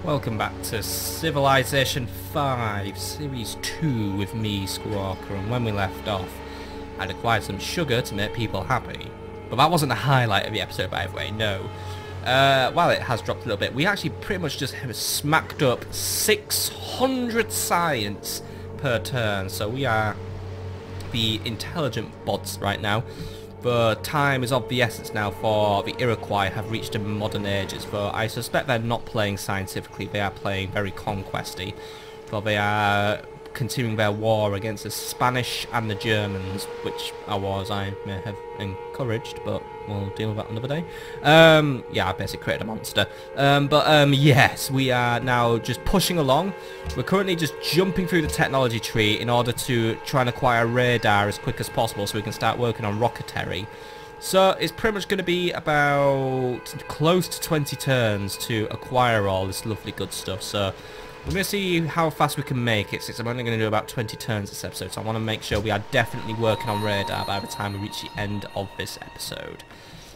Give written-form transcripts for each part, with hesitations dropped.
Welcome back to Civilization 5, Series 2 with me, Squawker, and when we left off, I'd acquired some sugar to make people happy. But that wasn't the highlight of the episode, by the way, no. Well, it has dropped a little bit. We actually pretty much just have smacked up 600 science per turn, so we are the intelligent bots right now. The time is of the essence now, for the Iroquois have reached a modern ages, but I suspect they're not playing scientifically, they are playing very conquesty, for they are continuing their war against the Spanish and the Germans, which are wars I may have encouraged, but we'll deal with that another day. Yeah, I basically created a monster. Yes, we are now just pushing along. We're currently just jumping through the technology tree in order to try and acquire radar as quick as possible so we can start working on rocketry. So it's pretty much going to be about close to 20 turns to acquire all this lovely good stuff. So we're going to see how fast we can make it, since I'm only going to do about 20 turns this episode, so I want to make sure we are definitely working on radar by the time we reach the end of this episode.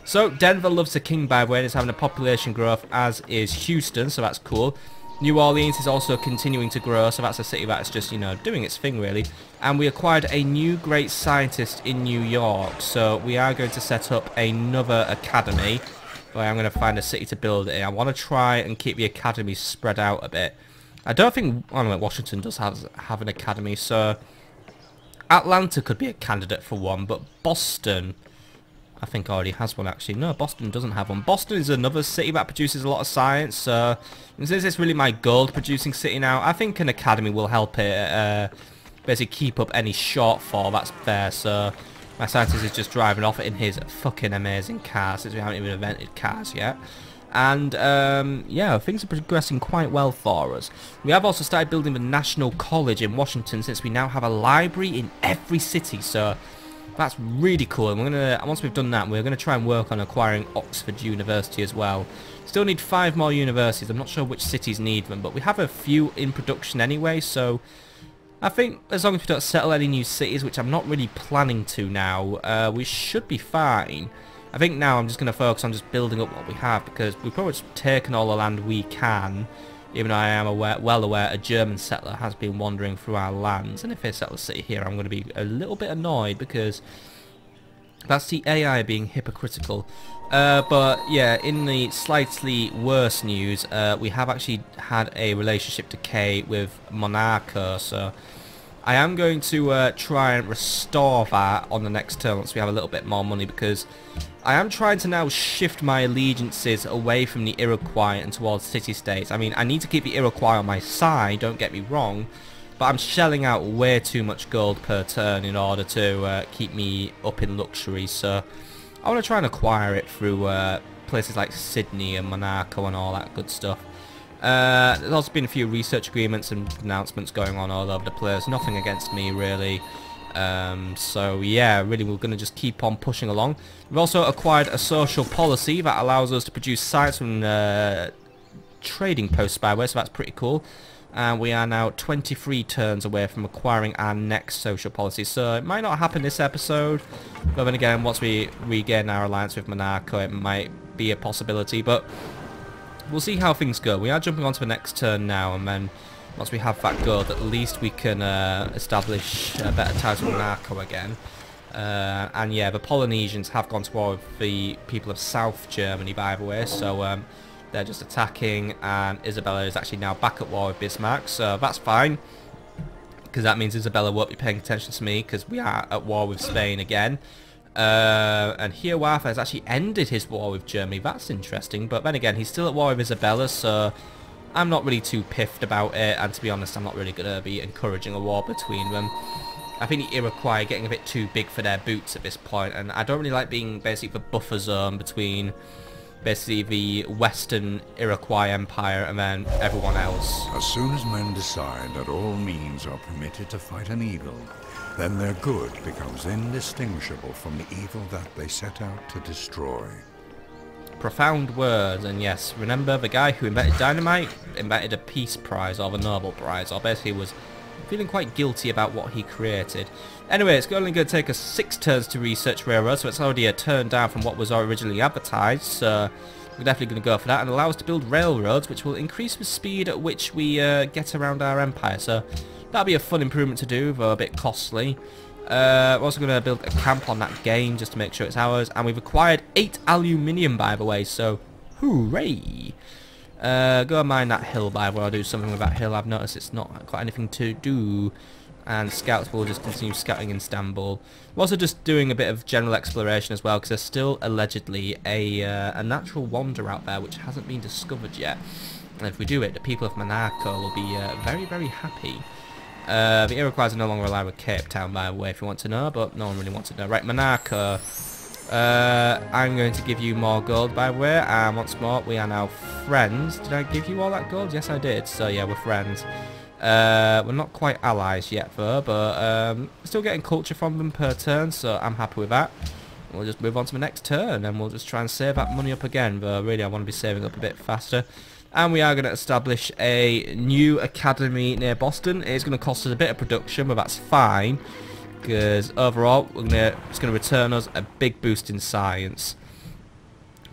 So, Denver loves the king, by the way, and it's having a population growth, as is Houston, so that's cool. New Orleans is also continuing to grow, so that's a city that's just, you know, doing its thing, really. And we acquired a new great scientist in New York, so we are going to set up another academy. But I'm going to find a city to build it in. I want to try and keep the academy spread out a bit. I don't think, I don't know, Washington does have an academy, so Atlanta could be a candidate for one, but Boston, I think, already has one, actually. No, Boston doesn't have one. Boston is another city that produces a lot of science, so since it's really my gold-producing city now, I think an academy will help it basically keep up any shortfall that's there. So my scientist is just driving off in his fucking amazing car, since we haven't even invented cars yet. And yeah, things are progressing quite well for us. We have also started building the National College in Washington, since we now have a library in every city, so that's really cool. And we're gonna, once we've done that, we're gonna try and work on acquiring Oxford University as well. Still need 5 more universities. I'm not sure which cities need them, but we have a few in production anyway, so I think as long as we don't settle any new cities, which I'm not really planning to now, we should be fine. I think now I'm just going to focus on just building up what we have, because we've pretty much taken all the land we can, even though I am well aware a German settler has been wandering through our lands, and if they settle a city here, I'm going to be a little bit annoyed, because that's the AI being hypocritical. But yeah, in the slightly worse news, we have actually had a relationship decay with Monaco, so I am going to try and restore that on the next turn once we have a little bit more money, because I am trying to now shift my allegiances away from the Iroquois and towards city-states. I mean, I need to keep the Iroquois on my side, don't get me wrong, but I'm shelling out way too much gold per turn in order to keep me up in luxury, so I want to try and acquire it through places like Sydney and Monaco and all that good stuff. There's also been a few research agreements and announcements going on all over the place, nothing against me really. So yeah, really we're going to just keep on pushing along. We've also acquired a social policy that allows us to produce sites from trading posts, by the way, so that's pretty cool. And we are now 23 turns away from acquiring our next social policy, so it might not happen this episode, but then again, once we regain our alliance with Monaco, it might be a possibility, but we'll see how things go. We are jumping on to the next turn now, and then once we have that gold, at least we can establish a better ties with Monaco again. And yeah, the Polynesians have gone to war with the people of South Germany, by the way, so they're just attacking, and Isabella is actually now back at war with Bismarck, so that's fine, because that means Isabella won't be paying attention to me, because we are at war with Spain again. And Hiawatha has actually ended his war with Germany. That's interesting, but then again, he's still at war with Isabella, so I'm not really too piffed about it, and to be honest, I'm not really going to be encouraging a war between them. I think the Iroquois are getting a bit too big for their boots at this point, and I don't really like being basically the buffer zone between basically the Western Iroquois Empire and then everyone else. As soon as men decide that all means are permitted to fight an evil, then their good becomes indistinguishable from the evil that they set out to destroy. Profound words, and yes, remember the guy who invented dynamite invented a peace prize or the Nobel Prize, or basically was feeling quite guilty about what he created. Anyway, it's only going to take us 6 turns to research railroads, so it's already a turn down from what was originally advertised, so we're definitely going to go for that and allow us to build railroads, which will increase the speed at which we get around our empire. So that'll be a fun improvement to do, though a bit costly. We're also going to build a camp on that game just to make sure it's ours. And we've acquired 8 aluminium, by the way, so hooray! Go and mine that hill, by the way. I'll do something with that hill. I've noticed it's not got anything to do. And scouts will just continue scouting in Istanbul. We're also just doing a bit of general exploration as well, because there's still allegedly a natural wonder out there which hasn't been discovered yet. And if we do it, the people of Monaco will be very, very happy. The Iroquois are no longer alive with Cape Town, by the way, if you want to know, but no one really wants to know. Right, Monaco. I'm going to give you more gold, by the way, and once more, we are now friends. Did I give you all that gold? Yes, I did. So yeah, we're friends. We're not quite allies yet though, but still getting culture from them per turn, so I'm happy with that. We'll just move on to the next turn and we'll just try and save that money up again, but really I want to be saving up a bit faster. And we are going to establish a new academy near Boston. It's going to cost us a bit of production, but that's fine, because overall it's going to return us a big boost in science,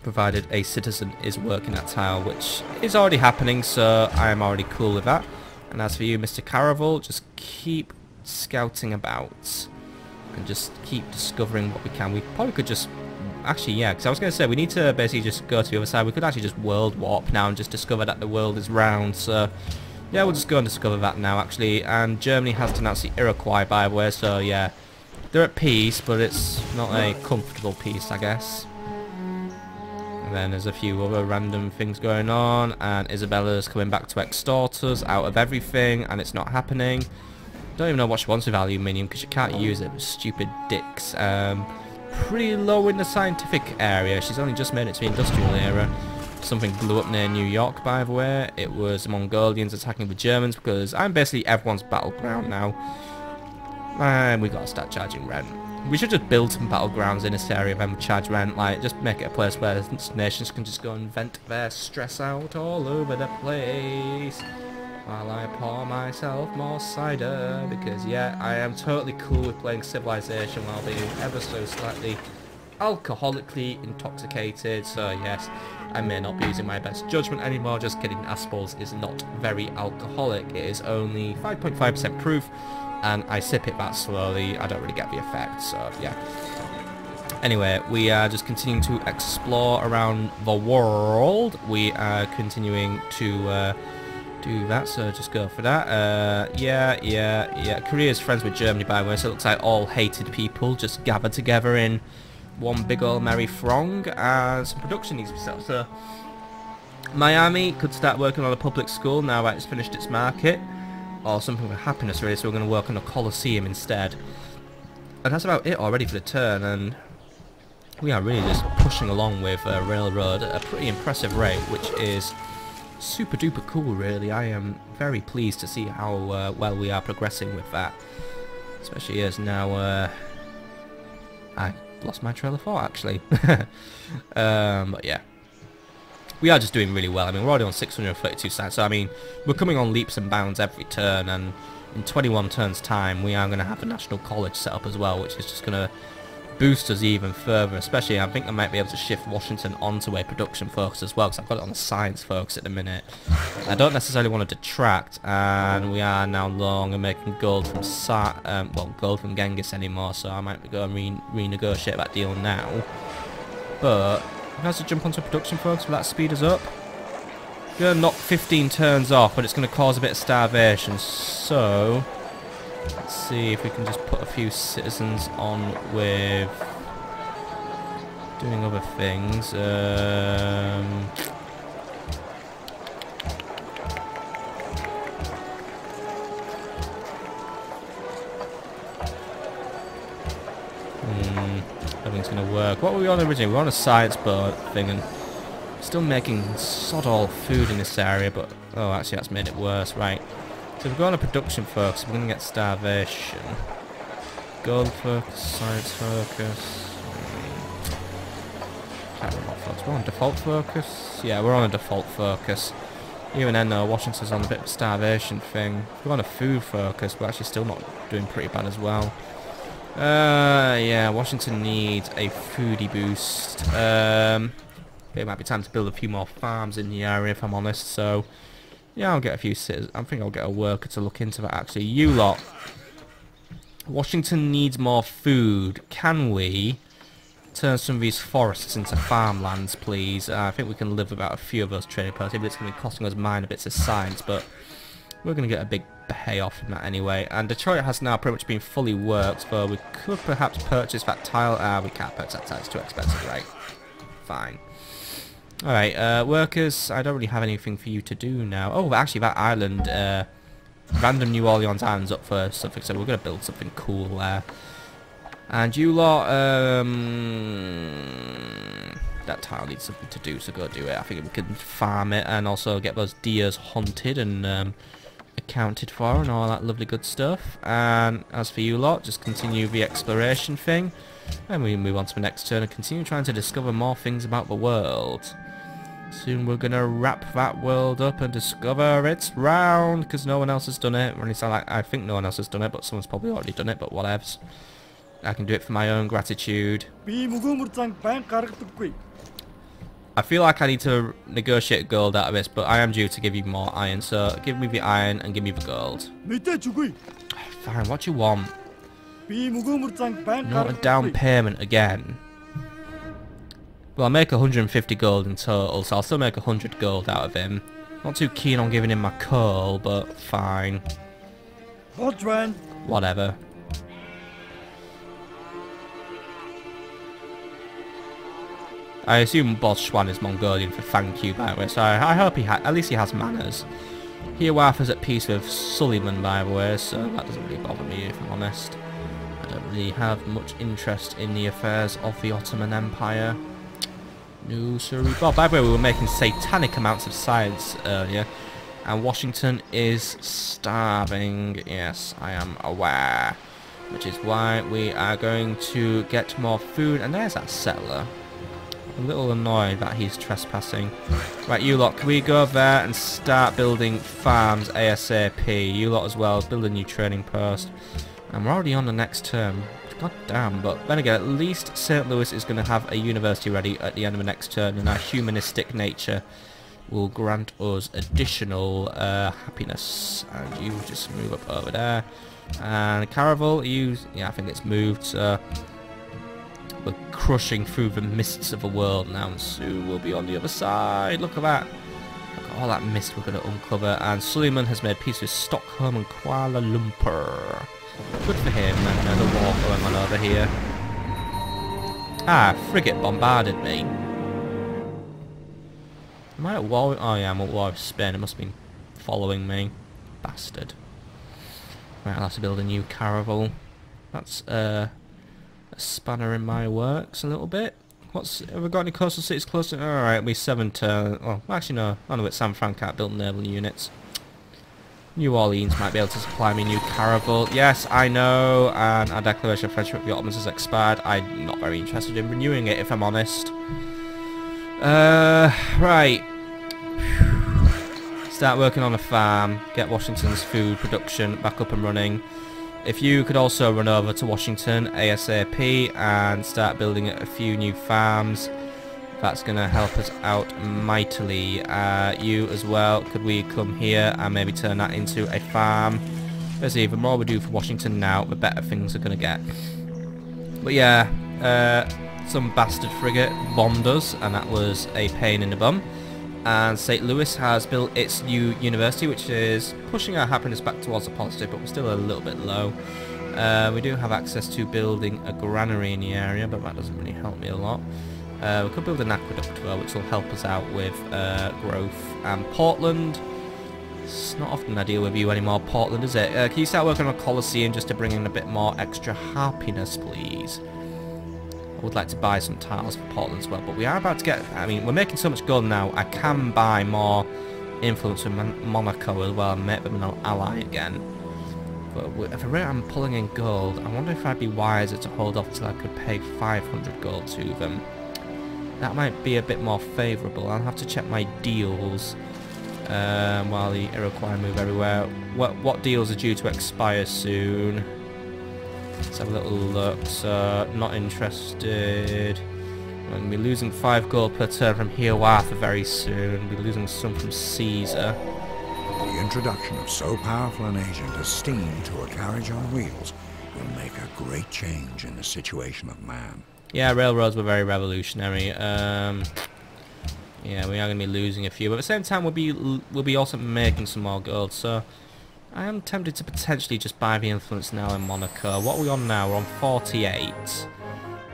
provided a citizen is working that tile, which is already happening, so I am already cool with that. And as for you, Mr. Caravel, just keep scouting about and just keep discovering what we can. We probably could just... Actually, yeah, because I was going to say, we need to basically just go to the other side. We could actually just world warp now and just discover that the world is round. So, yeah, we'll just go and discover that now, actually. And Germany has denounced the Iroquois, by the way, so, yeah. They're at peace, but it's not a comfortable peace, I guess. And then there's a few other random things going on, and Isabella's coming back to extort us out of everything, and it's not happening. Don't even know what she wants with aluminium, because she can't use it, stupid dicks. Pretty low in the scientific area. She's only just made it to the industrial era. Something blew up near New York, by the way. It was the Mongolians attacking the Germans, because I'm basically everyone's battleground now. And we gotta start charging rent. We should just build some battlegrounds in this area, then we charge rent, like, just make it a place where nations can just go and vent their stress out all over the place. While I pour myself more cider, because yeah, I am totally cool with playing Civilization while being ever so slightly alcoholically intoxicated, so yes, I may not be using my best judgment anymore. Just kidding, Aspals is not very alcoholic, it is only 5.5% proof, and I sip it that slowly. I don't really get the effect, so yeah. Anyway, we are just continuing to explore around the world. We are continuing to do that, so just go for that. Yeah. Korea's friends with Germany, by the way, so it looks like all hated people just gathered together in one big old merry throng, and some production needs to be set up. So Miami could start working on a public school now that it's finished its market, or something for happiness really, so we're going to work on a coliseum instead. And that's about it already for the turn, and we are really just pushing along with a railroad at a pretty impressive rate, which is super duper cool really. I am very pleased to see how well we are progressing with that, especially as now I lost my trail of thought actually. But yeah, we are just doing really well. I mean, we're already on 632 sites, so I mean, we're coming on leaps and bounds every turn, and in 21 turns time we are going to have a national college set up as well, which is just going to boost us even further. Especially I think I might be able to shift Washington onto a production focus as well, because I've got it on a science focus at the minute. I don't necessarily want to detract, and we are now long and making gold from gold from Genghis anymore, so I might go and renegotiate that deal now. But if I have to jump onto a production focus, will that speed us up? We're going to knock 15 turns off, but it's going to cause a bit of starvation, so let's see if we can just put a few citizens on with doing other things. Nothing's going to work. What were we on originally? We were on a science board thing and still making sod all food in this area, but oh, actually that's made it worse, right? So if we go on a production focus, we're going to get starvation. Gold focus, science focus. Can't remember what focus. We're on default focus? Yeah, we're on a default focus. Even then though, Washington's on a bit of a starvation thing. If we're on a food focus, we're actually still not doing pretty bad as well. Yeah, Washington needs a foodie boost. it might be time to build a few more farms in the area, if I'm honest. So, yeah, I'll get a few citizens. I think I'll get a worker to look into that, actually. You lot. Washington needs more food. Can we turn some of these forests into farmlands, please? I think we can live without a few of those trading posts. Maybe it's going to be costing us minor bits of science, but we're going to get a big payoff from that anyway. And Detroit has now pretty much been fully worked, so we could perhaps purchase that tile. We can't purchase that tile, it's too expensive, right? Fine. Alright, workers, I don't really have anything for you to do now. Oh, actually, that island, random New Orleans Island's up for something, so we're going to build something cool there. And you lot, that tile needs something to do, so go do it. I think we can farm it and also get those deers hunted and accounted for and all that lovely good stuff. And as for you lot, just continue the exploration thing. And we move on to the next turn and continue trying to discover more things about the world. Soon we're going to wrap that world up and discover it's round, because no one else has done it. Or at least I think no one else has done it, but someone's probably already done it, but whatevs. I can do it for my own gratitude. I feel like I need to negotiate gold out of this, but I am due to give you more iron, so give me the iron and give me the gold. Fine, what do you want? Not a down payment again. Well, I'll make 150 gold in total, so I'll still make 100 gold out of him. Not too keen on giving him my coal, but fine. Whatever. I assume Boss Schwan is Mongolian for thank you, by the way, so I hope at least he has manners. Hiawatha's at peace with Suleiman, by the way, so that doesn't really bother me, if I'm honest. I don't really have much interest in the affairs of the Ottoman Empire. No, sorry. Oh, by the way, we were making satanic amounts of science earlier, and Washington is starving. Yes, I am aware. Which is why we are going to get more food, and there's that settler. A little annoyed that he's trespassing. Right, you lot, can we go there and start building farms ASAP? You lot as well, build a new training post. And we're already on the next term. God damn, but then again, at least St. Louis is going to have a university ready at the end of the next turn, and our humanistic nature will grant us additional happiness. And you just move up over there. And Caravel, yeah, I think it's moved, so we're crushing through the mists of the world now, and soon we'll be on the other side. Look at that. Look at all that mist we're going to uncover. And Suleiman has made peace with Stockholm and Kuala Lumpur. Good for him, and the war going on over here. Ah, frigate bombarded me. Am I at war? Oh yeah, I'm at war with Spain. It must have been following me. Bastard. Right, I'll have to build a new caravel. That's a spanner in my works a little bit. Have we got any coastal cities close to? Alright, it'll be 7 turns. Well, actually no. I know it's San Fran can't build naval units. New Orleans might be able to supply me new caravel. Yes, I know. And our declaration of friendship with the Ottomans has expired. I'm not very interested in renewing it, if I'm honest. Right. Start working on a farm. Get Washington's food production back up and running. If you could also run over to Washington ASAP and start building a few new farms, that's going to help us out mightily. You as well, could we come here and maybe turn that into a farm? Basically, the more we do for Washington now, the better things are going to get. But yeah, some bastard frigate bombed us, and that was a pain in the bum. And St. Louis has built its new university, which is pushing our happiness back towards a positive, but we're still a little bit low. We do have access to building a granary in the area, but that doesn't really help me a lot. We could build an aqueduct well, which will help us out with growth. And Portland, it's not often I deal with you anymore, Portland, is it? Can you start working on a Colosseum just to bring in a bit more extra happiness, please? I would like to buy some tiles for Portland as well, but we are about to get, I mean, we're making so much gold now, I can buy more influence with Monaco as well and make them an ally again. But at the rate I'm pulling in gold, I wonder if I'd be wiser to hold off till I could pay 500 gold to them. That might be a bit more favourable. I'll have to check my deals while the Iroquois move everywhere. What deals are due to expire soon? Let's have a little look. So, not interested. We're going to be losing 5 gold per turn from Hiawatha very soon. We'll be losing some from Caesar. The introduction of so powerful an agent as steam to a carriage on wheels will make a great change in the situation of man. Yeah, railroads were very revolutionary. Yeah, we are going to be losing a few, but at the same time we'll be also making some more gold. So I am tempted to potentially just buy the influence now in Monaco. What are we on now? We're on 48.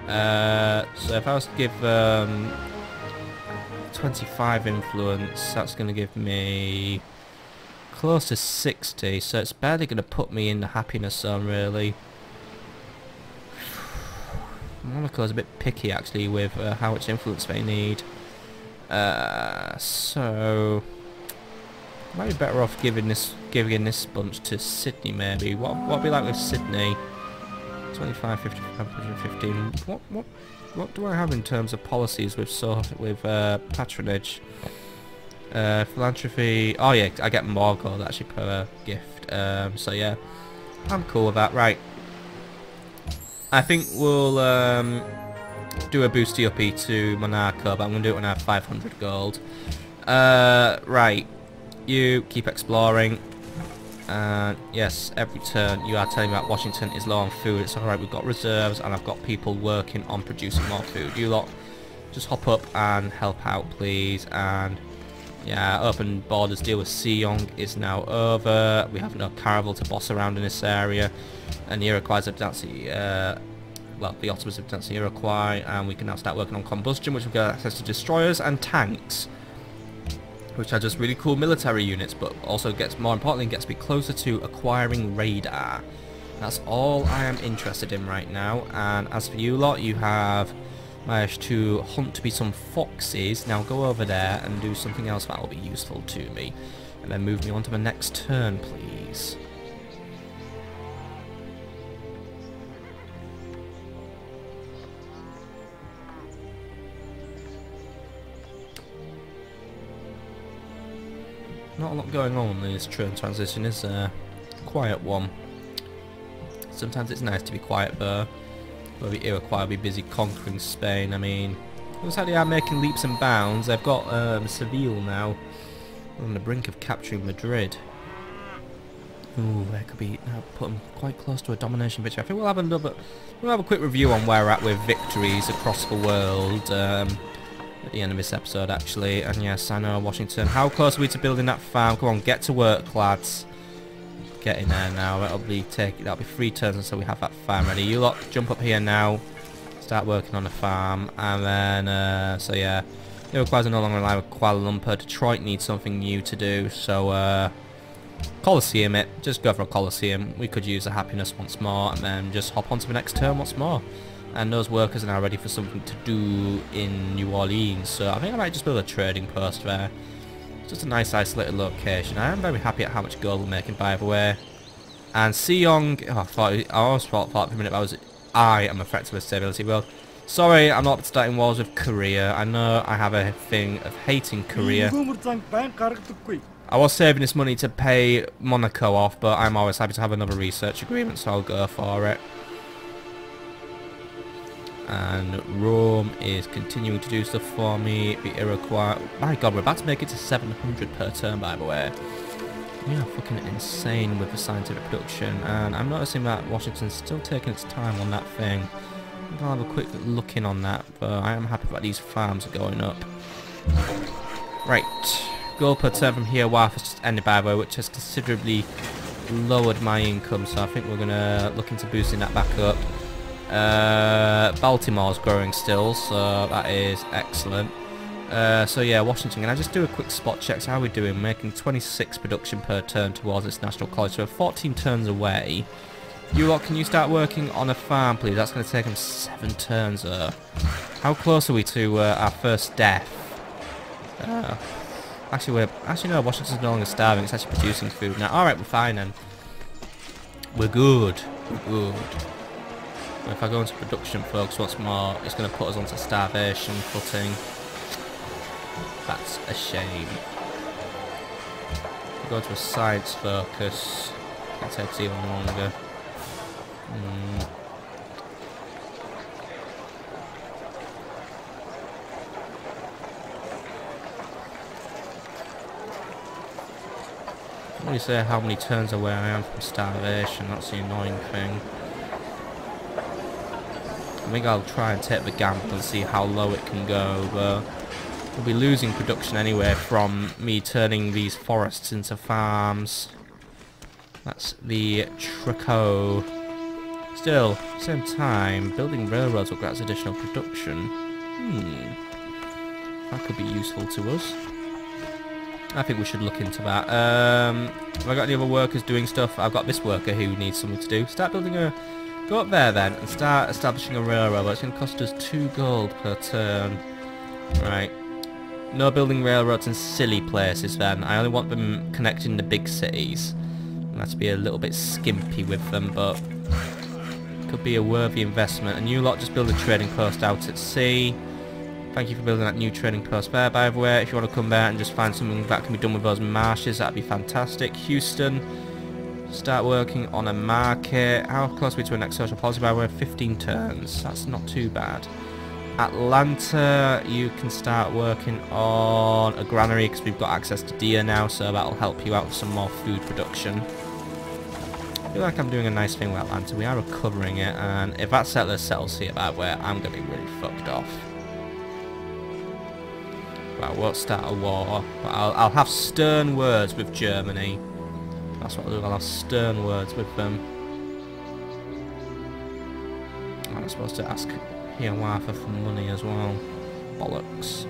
So if I was to give 25 influence, that's going to give me close to 60. So it's barely going to put me in the happiness zone, really. Monaco's a bit picky actually with how much influence they need. So might be better off giving this bunch to Sydney maybe. What'd be like with Sydney? 25, 55, 15. What do I have in terms of policies with patronage? Philanthropy. Oh yeah, I get more gold actually per gift. So yeah, I'm cool with that. Right. I think we'll do a boosty uppy to Monaco, but I'm going to do it when I have 500 gold. Right. You keep exploring. Yes, every turn you are telling me that Washington is low on food. It's alright, we've got reserves and I've got people working on producing more food. You lot just hop up and help out, please. And yeah, open borders deal with Seong is now over. We have no caravel to boss around in this area. And the Iroquois have danced well, the Ottomans have danced the Iroquois, and we can now start working on combustion, which will get access to destroyers and tanks, which are just really cool military units, but also more importantly gets me closer to acquiring radar. That's all I am interested in right now. And as for you lot, you have managed to hunt to be some foxes. Now go over there and do something else that will be useful to me, and then move me on to the next turn, please. Not a lot going on in this turn transition, is there? Quiet one. Sometimes it's nice to be quiet though. Where the Iroquois will be busy conquering Spain. I mean, looks like they are making leaps and bounds. They've got Seville now. We're on the brink of capturing Madrid. Ooh, that could be put them quite close to a domination victory. I think we'll have a quick review on where we're at with victories across the world. At the end of this episode actually. And yes, I know Washington. How close are we to building that farm? Come on, get to work, lads. Get in there now. That'll be 3 turns until we have that farm ready. You lot jump up here now. Start working on the farm. And then so yeah, the Iroquois are no longer alive with Kuala Lumpur. Detroit needs something new to do. So Colosseum it. Just go for a Colosseum. We could use the happiness once more and then just hop on to the next turn once more. And those workers are now ready for something to do in New Orleans, so I think I might just build a trading post there. It's just a nice isolated location. I am very happy at how much gold we're making, by the way. And Seong, I almost thought for a minute I am a threat to the stability. Well, sorry, I'm not starting wars with Korea. I know I have a thing of hating Korea. I was saving this money to pay Monaco off, but I'm always happy to have another research agreement, so I'll go for it. And Rome is continuing to do stuff for me. The Iroquois, my god, we're about to make it to 700 per turn, by the way. We are fucking insane with the scientific production, and I'm noticing that Washington's still taking its time on that thing. I'll have a quick look in on that, but I am happy that these farms are going up. Right, gold per turn from here, WAF has just ended, by the way, which has considerably lowered my income, so I think we're going to look into boosting that back up. Baltimore's growing still, so that is excellent. So yeah, Washington, can I just do a quick spot check? How are we doing? Making 26 production per turn towards this national college, so we're 14 turns away. You lot, can you start working on a farm, please? That's going to take them 7 turns, though. How close are we to our first death? Actually, no, Washington's no longer starving. It's actually producing food now. Alright, we're fine then. We're good. We're good. If I go into production, folks, once more, it's going to put us onto starvation footing. That's a shame. Go into a science focus. It takes even longer. Probably say how many turns away I am from starvation. That's the annoying thing. I think I'll try and take the gamble and see how low it can go, but we'll be losing production anyway from me turning these forests into farms. That's the Trico. Still, at the same time, building railroads will get us additional production. That could be useful to us. I think we should look into that. Have I got any other workers doing stuff? I've got this worker who needs something to do. Start building a... Go up there then and start establishing a railroad. It's going to cost us 2 gold per turn. Right. No building railroads in silly places then. I only want them connecting the big cities. I have to be a little bit skimpy with them, but could be a worthy investment. And you lot just build a trading post out at sea. Thank you for building that new trading post there, by the way. If you want to come there and just find something that can be done with those marshes, that'd be fantastic. Houston, start working on a market. How close are we to our next social policy, by the way? 15 turns. That's not too bad. Atlanta, you can start working on a granary because we've got access to deer now, so that'll help you out with some more food production. I feel like I'm doing a nice thing with Atlanta. We are recovering it, and if that settler settles here, by the way, I'm going to be really fucked off. Well, I won't start a war, but I'll have stern words with Germany. That's what I'll do. I'll have stern words with them. I'm supposed to ask Hiawatha for money as well. Bollocks.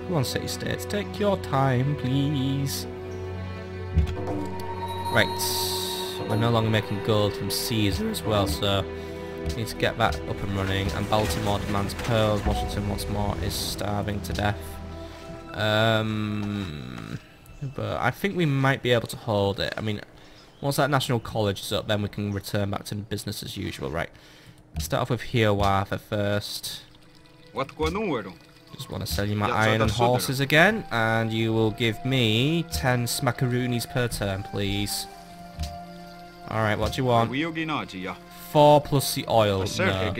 Come on, city-states, take your time, please. Right. We're no longer making gold from Caesar as well, so we need to get that up and running. And Baltimore demands pearls. Washington once more is starving to death. But I think we might be able to hold it. I mean, once that national college is up, then we can return back to business as usual, right? Let's start off with Hiawatha first. Just want to sell you my iron and horses again, and you will give me 10 smackaroonies per turn, please. Alright, what do you want? 4 plus the oil. No.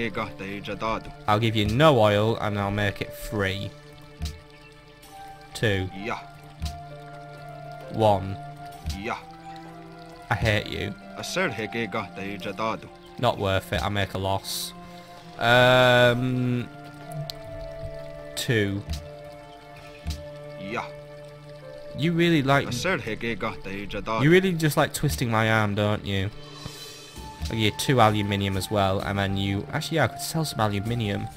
I'll give you no oil and I'll make it free. 2. 1. I hate you. Not worth it, I make a loss. 2. You really like... You really just like twisting my arm, don't you? I'll give you 2 aluminium as well, and then you... Actually, yeah, I could sell some aluminium.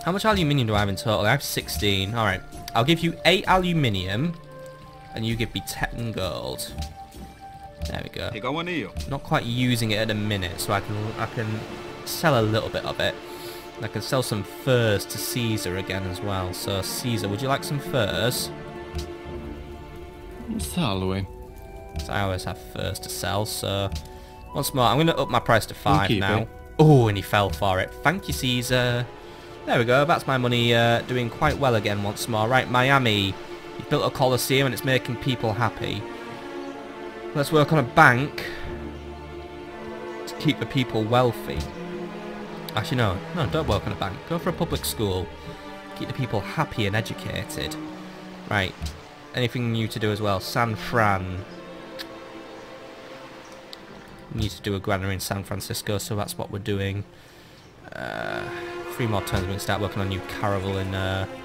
How much aluminium do I have in total? I have 16. Alright. I'll give you 8 aluminium, and you give me 10 gold. There we go. Not quite using it at a minute, so I can sell a little bit of it. And I can sell some furs to Caesar again as well. So, Caesar, would you like some furs? So I always have furs to sell, so... Once more, I'm going to up my price to 5 now. Oh, and he fell for it. Thank you, Caesar. There we go, that's my money doing quite well again once more. Right, Miami. You've built a coliseum and it's making people happy. Let's work on a bank to keep the people wealthy. Actually, no, don't work on a bank. Go for a public school. Keep the people happy and educated. Right. Anything new to do as well? San Fran. We need to do a granary in San Francisco, so that's what we're doing. 3 more turns, we can start working on new caravel in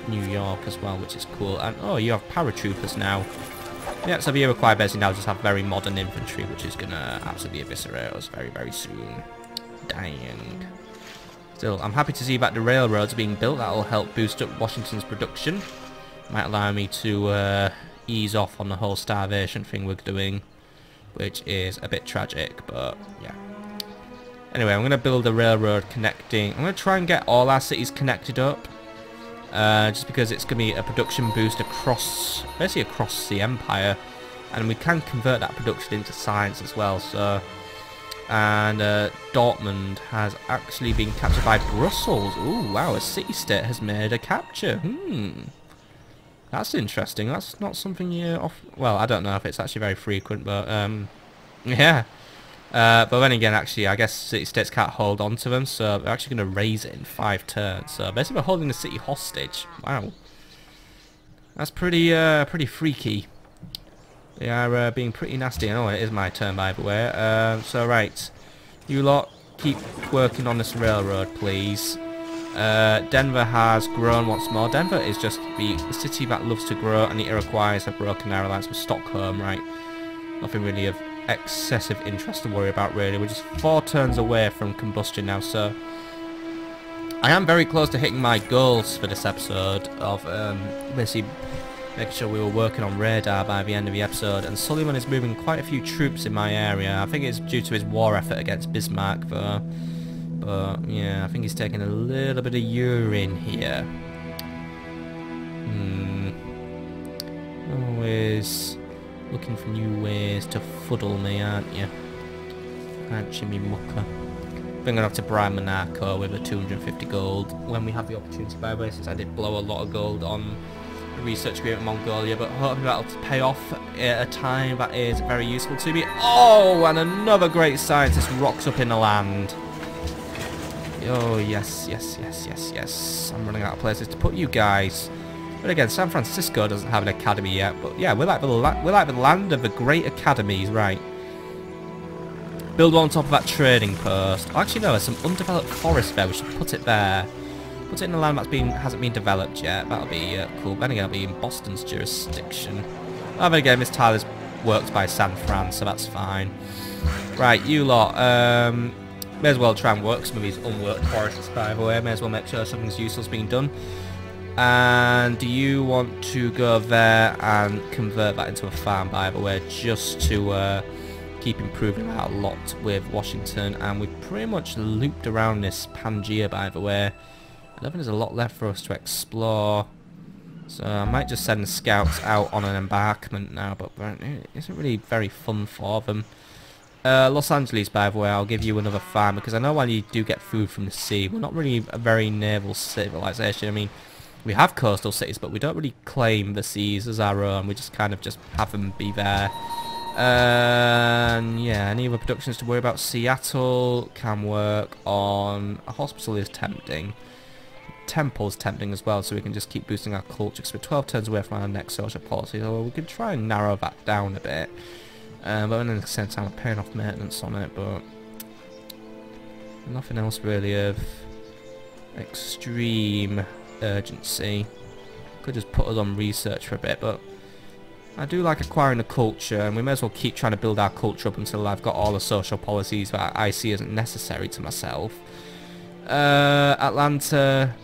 New York as well, which is cool. And oh, you have paratroopers now. Yeah, so the Iroquois basically now just have very modern infantry, which is gonna absolutely eviscerate us very, very soon. Dang. Still, I'm happy to see that the railroads are being built. That'll help boost up Washington's production. Might allow me to ease off on the whole starvation thing we're doing, which is a bit tragic, but yeah. Anyway, I'm going to build a railroad connecting... I'm going to try and get all our cities connected up, just because it's going to be a production boost across, basically across the empire, and we can convert that production into science as well, so... And Dortmund has actually been captured by Brussels. Ooh, wow, a city-state has made a capture. That's interesting. That's not something you... Well, I don't know if it's actually very frequent, but... yeah. But then again, actually, I guess city-states can't hold on to them, so they're actually going to raise it in 5 turns. So basically, we're holding the city hostage. Wow. That's pretty freaky. They are being pretty nasty. Oh, it is my turn, by the way. So, right. You lot, keep working on this railroad, please. Denver has grown once more. Denver is just the city that loves to grow, and the Iroquois have broken their alliance with Stockholm, right? Nothing really of excessive interest to worry about, really. We're just 4 turns away from combustion now, so I am very close to hitting my goals for this episode of basically making sure we were working on radar by the end of the episode, and Sullivan is moving quite a few troops in my area. I think it's due to his war effort against Bismarck, though. But yeah, I think he's taking a little bit of urine here. Always looking for new ways to fuddle me, aren't you? Aren't you, me mucker? I'm going to have to bribe Monaco with a 250 gold when we have the opportunity, by the way, since I did blow a lot of gold on the research agreement in Mongolia, but hopefully that'll pay off at a time that is very useful to me. Oh, and another great scientist rocks up in the land. Oh, yes, yes, yes, yes, yes. I'm running out of places to put you guys. But again, San Francisco doesn't have an academy yet, but yeah, we're like the land of the great academies, right? Build one on top of that trading post. Oh, actually, no, there's some undeveloped forest there. We should put it there. Put it in a land that's hasn't been developed yet. That'll be cool. Then again, it'll be in Boston's jurisdiction. Oh, then again, Miss Tyler's worked by San Fran, so that's fine. Right, you lot. May as well try and work some of these unworked forests, by the way. May as well make sure something's useful's being done. And do you want to go there and convert that into a farm, by the way, just to keep improving that a lot with Washington? And we've pretty much looped around this Pangaea, by the way. I don't think there's a lot left for us to explore. So I might just send the scouts out on an embarkment now, but it isn't really very fun for them. Los Angeles, by the way, I'll give you another farm, because I know while you do get food from the sea, we're not really a very naval civilization. I mean, we have coastal cities, but we don't really claim the seas as our own. We just kind of just have them be there. Yeah, any other productions to worry about? Seattle can work on... A hospital is tempting. Temple's tempting as well, so we can just keep boosting our culture, because we're 12 turns away from our next social policy, so we can try and narrow that down a bit. But at the same time, we're paying off maintenance on it, but nothing else really of extreme urgency. Could just put us on research for a bit, but I do like acquiring the culture, and we may as well keep trying to build our culture up until I've got all the social policies that I see as necessary to myself. Atlanta,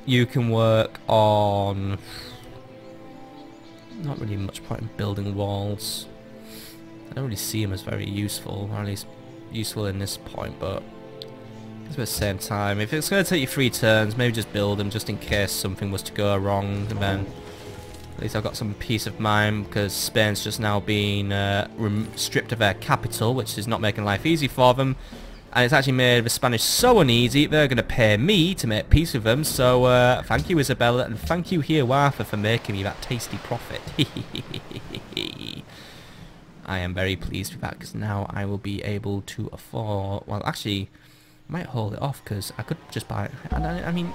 you can work on... Not really much point in building walls. I don't really see them as very useful, or at least useful in this point, but at the same time, if it's going to take you 3 turns, maybe just build them just in case something was to go wrong, and then at least I've got some peace of mind, because Spain's just now been stripped of their capital, which is not making life easy for them, and it's actually made the Spanish so uneasy, they're going to pay me to make peace with them, so thank you, Isabella, and thank you, Hiawatha, for making me that tasty profit. I am very pleased with that, because now I will be able to afford... Well, actually, I might hold it off, because I could just buy... I mean,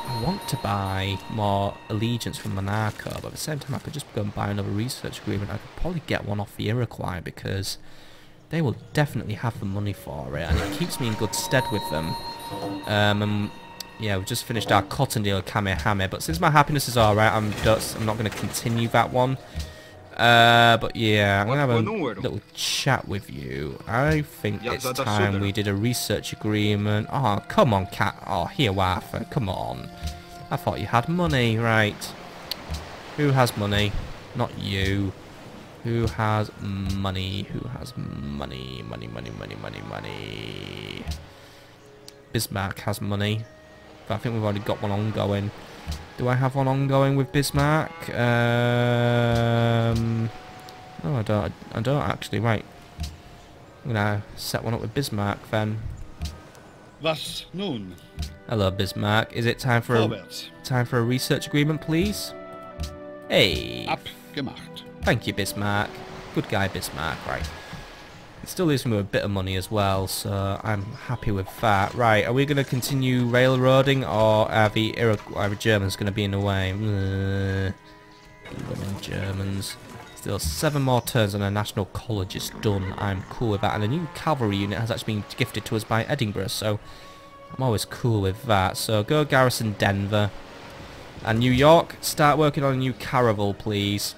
I want to buy more allegiance from Monaco, but at the same time, I could just go and buy another research agreement. I could probably get one off the Iroquois, because they will definitely have the money for it, and it keeps me in good stead with them. And yeah, we've just finished our cotton deal with Kamehameha, but since my happiness is alright, I'm not going to continue that one. But yeah, I'm going to have a little chat with you. I think it's time we did a research agreement. Oh, come on, cat. Oh, Hiawatha, come on. I thought you had money, right. Who has money? Not you. Who has money? Who has money? Money, money, money, money, money. Bismarck has money. But I think we've already got one ongoing. Do I have one ongoing with Bismarck? No, I don't. I don't actually. Right. I'm gonna set one up with Bismarck then. Was nun? Hello, Bismarck. Is it time for a research agreement, please? Hey. Abgemacht. Thank you, Bismarck. Good guy, Bismarck. Right. It still leaves me with a bit of money as well, so I'm happy with that. Right, are we going to continue railroading, or are the Germans going to be in the way? Blooming Germans. Still 7 more turns and a national college is done. I'm cool with that. And a new cavalry unit has actually been gifted to us by Edinburgh, so I'm always cool with that. So go garrison Denver. And New York, start working on a new caravel, please.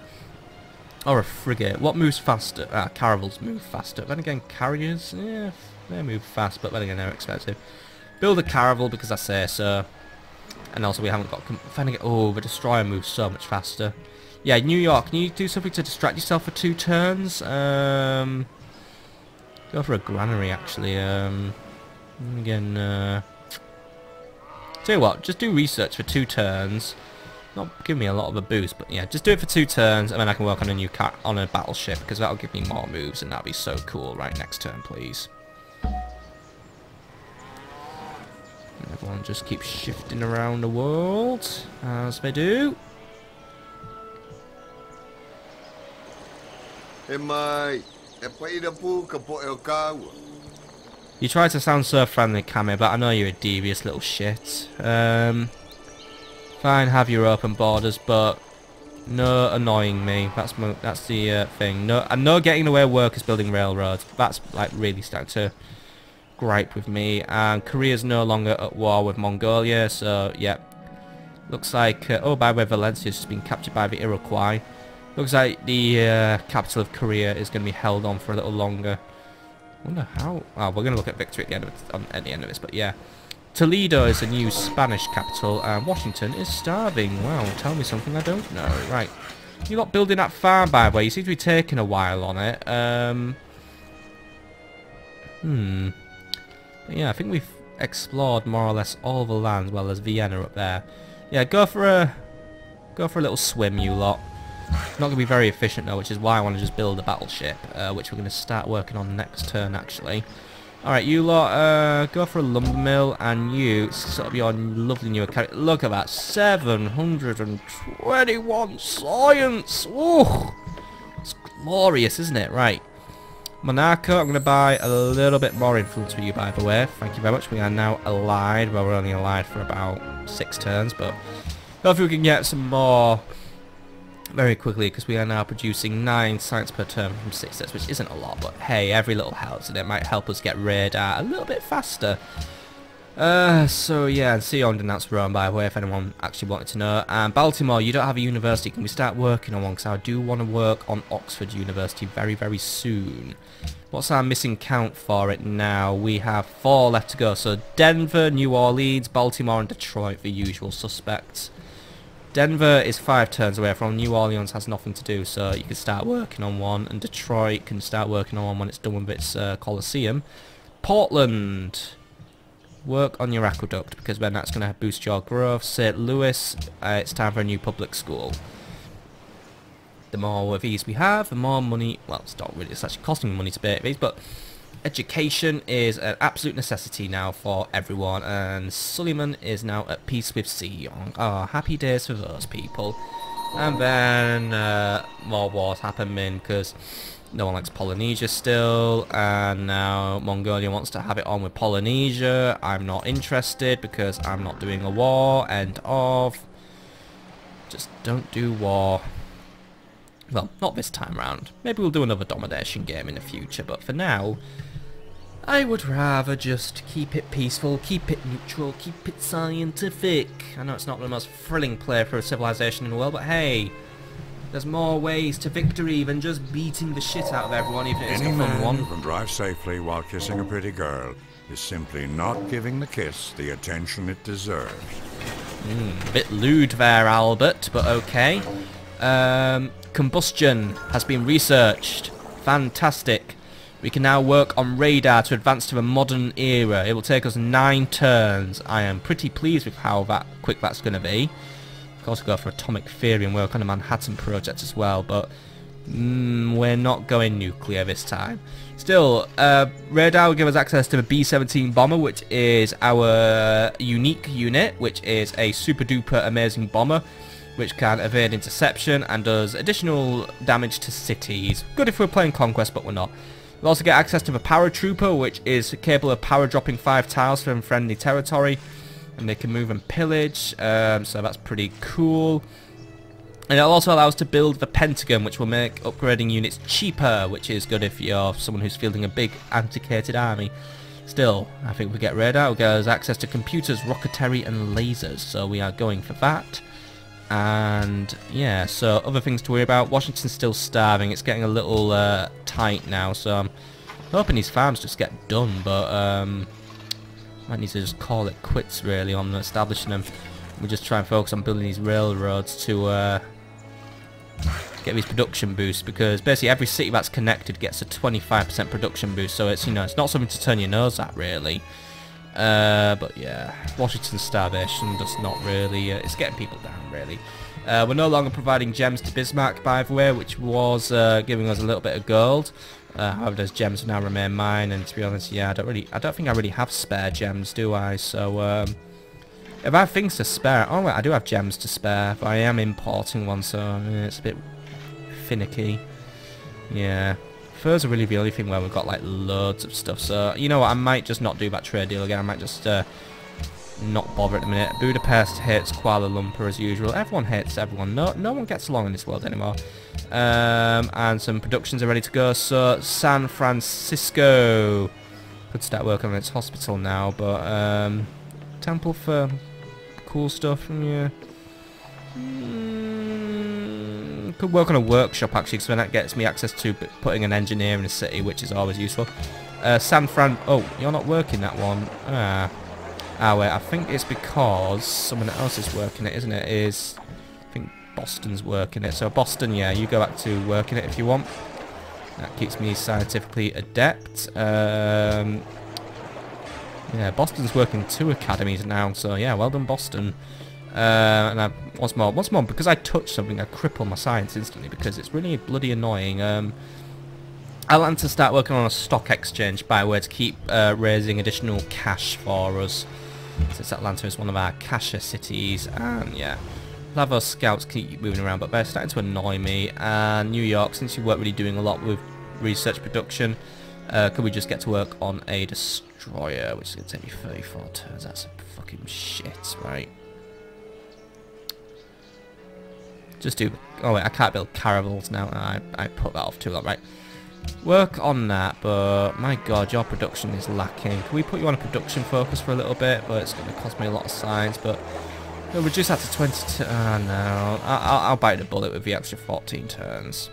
Or a frigate. What moves faster? Caravels move faster. Then again, carriers, yeah, they move fast, but then again, they're expensive. Build a caravel because I say so. And also, we haven't got... Oh, the destroyer moves so much faster. Yeah, New York, can you do something to distract yourself for 2 turns? Go for a granary, actually. Again, tell you what, just do research for 2 turns. Not give me a lot of a boost, but yeah, just do it for 2 turns, and then I can work on a new on a battleship, because that'll give me more moves, and that'll be so cool. Right, next turn, please. And everyone just keeps shifting around the world, as they do. You try to sound so friendly, Cammy, but I know you're a devious little shit. Fine, have your open borders, but no annoying me. That's the thing. No getting in the way of workers building railroads. That's like really starting to gripe with me. And Korea's no longer at war with Mongolia, so yeah. Looks like oh, by the way, Valencia's just been captured by the Iroquois. Looks like the capital of Korea is going to be held on for a little longer. I wonder how. Oh, we're going to look at victory at the end of this, but yeah. Toledo is the new Spanish capital, and Washington is starving. Wow, tell me something I don't know. Right. You're not building that farm, by the way. You seem to be taking a while on it. But yeah, I think we've explored more or less all the land, as well as Vienna up there. Yeah, go for a little swim, you lot. It's not going to be very efficient, though, which is why I want to just build a battleship, which we're going to start working on next turn, actually. Alright, you lot, go for a lumber mill, and you set up your lovely new account. Look at that, 721 science! Ooh! It's glorious, isn't it? Right. Monaco, I'm going to buy a little bit more influence for you, by the way. Thank you very much. We are now allied. Well, we're only allied for about 6 turns, but hopefully we can get some more very quickly, because we are now producing 9 science per turn from 6 turns, which isn't a lot, but hey, every little helps, and it might help us get radar a little bit faster. So yeah, and Sion denounced Rome, by the way, if anyone actually wanted to know. And Baltimore, you don't have a university. Can we start working on one? Because I do want to work on Oxford University very, very soon. What's our missing count for it now? We have 4 left to go. So Denver, New Orleans, Baltimore, and Detroit, the usual suspects. Denver is 5 turns away from. New Orleans has nothing to do, so you can start working on one, and Detroit can start working on one when it's done with its Coliseum. Portland, work on your aqueduct, because then that's going to boost your growth. St. Louis, it's time for a new public school. The more of these we have, the more money, well, it's not really, it's actually costing money to pay these, but education is an absolute necessity now for everyone, and Suleiman is now at peace with Sion. Oh, happy days for those people. And then more wars happen because no one likes Polynesia still, and now Mongolia wants to have it on with Polynesia. I'm not interested because I'm not doing a war. End of. Just don't do war. Well, not this time round. Maybe we'll do another domination game in the future, but for now, I would rather just keep it peaceful, keep it neutral, keep it scientific. I know it's not the most thrilling play for a civilization in the world, but hey, there's more ways to victory than just beating the shit out of everyone, even if it's a fun one. Any man who can drive safely while kissing a pretty girl is simply not giving the kiss the attention it deserves. A bit lewd there, Albert, but okay. Combustion has been researched. Fantastic. We can now work on radar to advance to a modern era. It will take us 9 turns. I am pretty pleased with how quick that's going to be. Of course, we'll go for atomic theory and work on the Manhattan Project as well, but we're not going nuclear this time. Still, radar will give us access to the B-17 bomber, which is our unique unit, which is a super duper amazing bomber, which can evade interception and does additional damage to cities. Good if we're playing Conquest, but we're not. We'll also get access to the paratrooper, which is capable of power dropping 5 tiles from friendly territory, and they can move and pillage, so that's pretty cool. And it'll also allow us to build the Pentagon, which will make upgrading units cheaper, which is good if you're someone who's fielding a big antiquated army. Still, I think we get radar, we'll get us access to computers, rocketry and lasers, so we are going for that. And yeah, so other things to worry about. Washington's still starving, it's getting a little tight now, so I'm hoping these farms just get done, but might need to just call it quits really on establishing them. We just try and focus on building these railroads to get these production boosts, because basically every city that's connected gets a 25% production boost, so it's, you know, it's not something to turn your nose at really. But yeah, Washington's starvation does not really, it's getting people down really. We're no longer providing gems to Bismarck, by the way, which was giving us a little bit of gold. However, those gems now remain mine, and to be honest, yeah, I don't think I really have spare gems, do I? So if I have things to spare, oh wait, I do have gems to spare, but I am importing one, so it's a bit finicky. Yeah, furs are really the only thing where we've got like loads of stuff, so you know what, I might just not do that trade deal again. I might just not bother at the minute. Budapest hates Kuala Lumpur as usual. Everyone hates everyone. No one gets along in this world anymore. And some productions are ready to go, so San Francisco could start working on its hospital now, but temple for cool stuff, yeah. Could work on a workshop actually, because then that gets me access to putting an engineer in a city, which is always useful. San Fran, oh, you're not working that one. Wait, I think it's because someone else is working it, isn't it? I think Boston's working it. So Boston, yeah, you go back to working it if you want. That keeps me scientifically adept. Yeah, Boston's working 2 academies now, so yeah, well done Boston. And once more, because I touch something, I cripple my science instantly, because it's really bloody annoying. Atlanta start working on a stock exchange, by the way, to keep raising additional cash for us, since Atlanta is one of our casher cities. And yeah, we'll have our scouts keep moving around, but they're starting to annoy me. And New York, since you weren't really doing a lot with research production, could we just get to work on a destroyer, which is going to take me 34 turns. That's fucking shit, right? Just do... Oh wait, I can't build caravels now. I put that off too long, right? Work on that, but my god, your production is lacking. Can we put you on a production focus for a little bit? But it's going to cost me a lot of science, but we'll reduce that to 22... no. I'll bite the bullet with the extra 14 turns.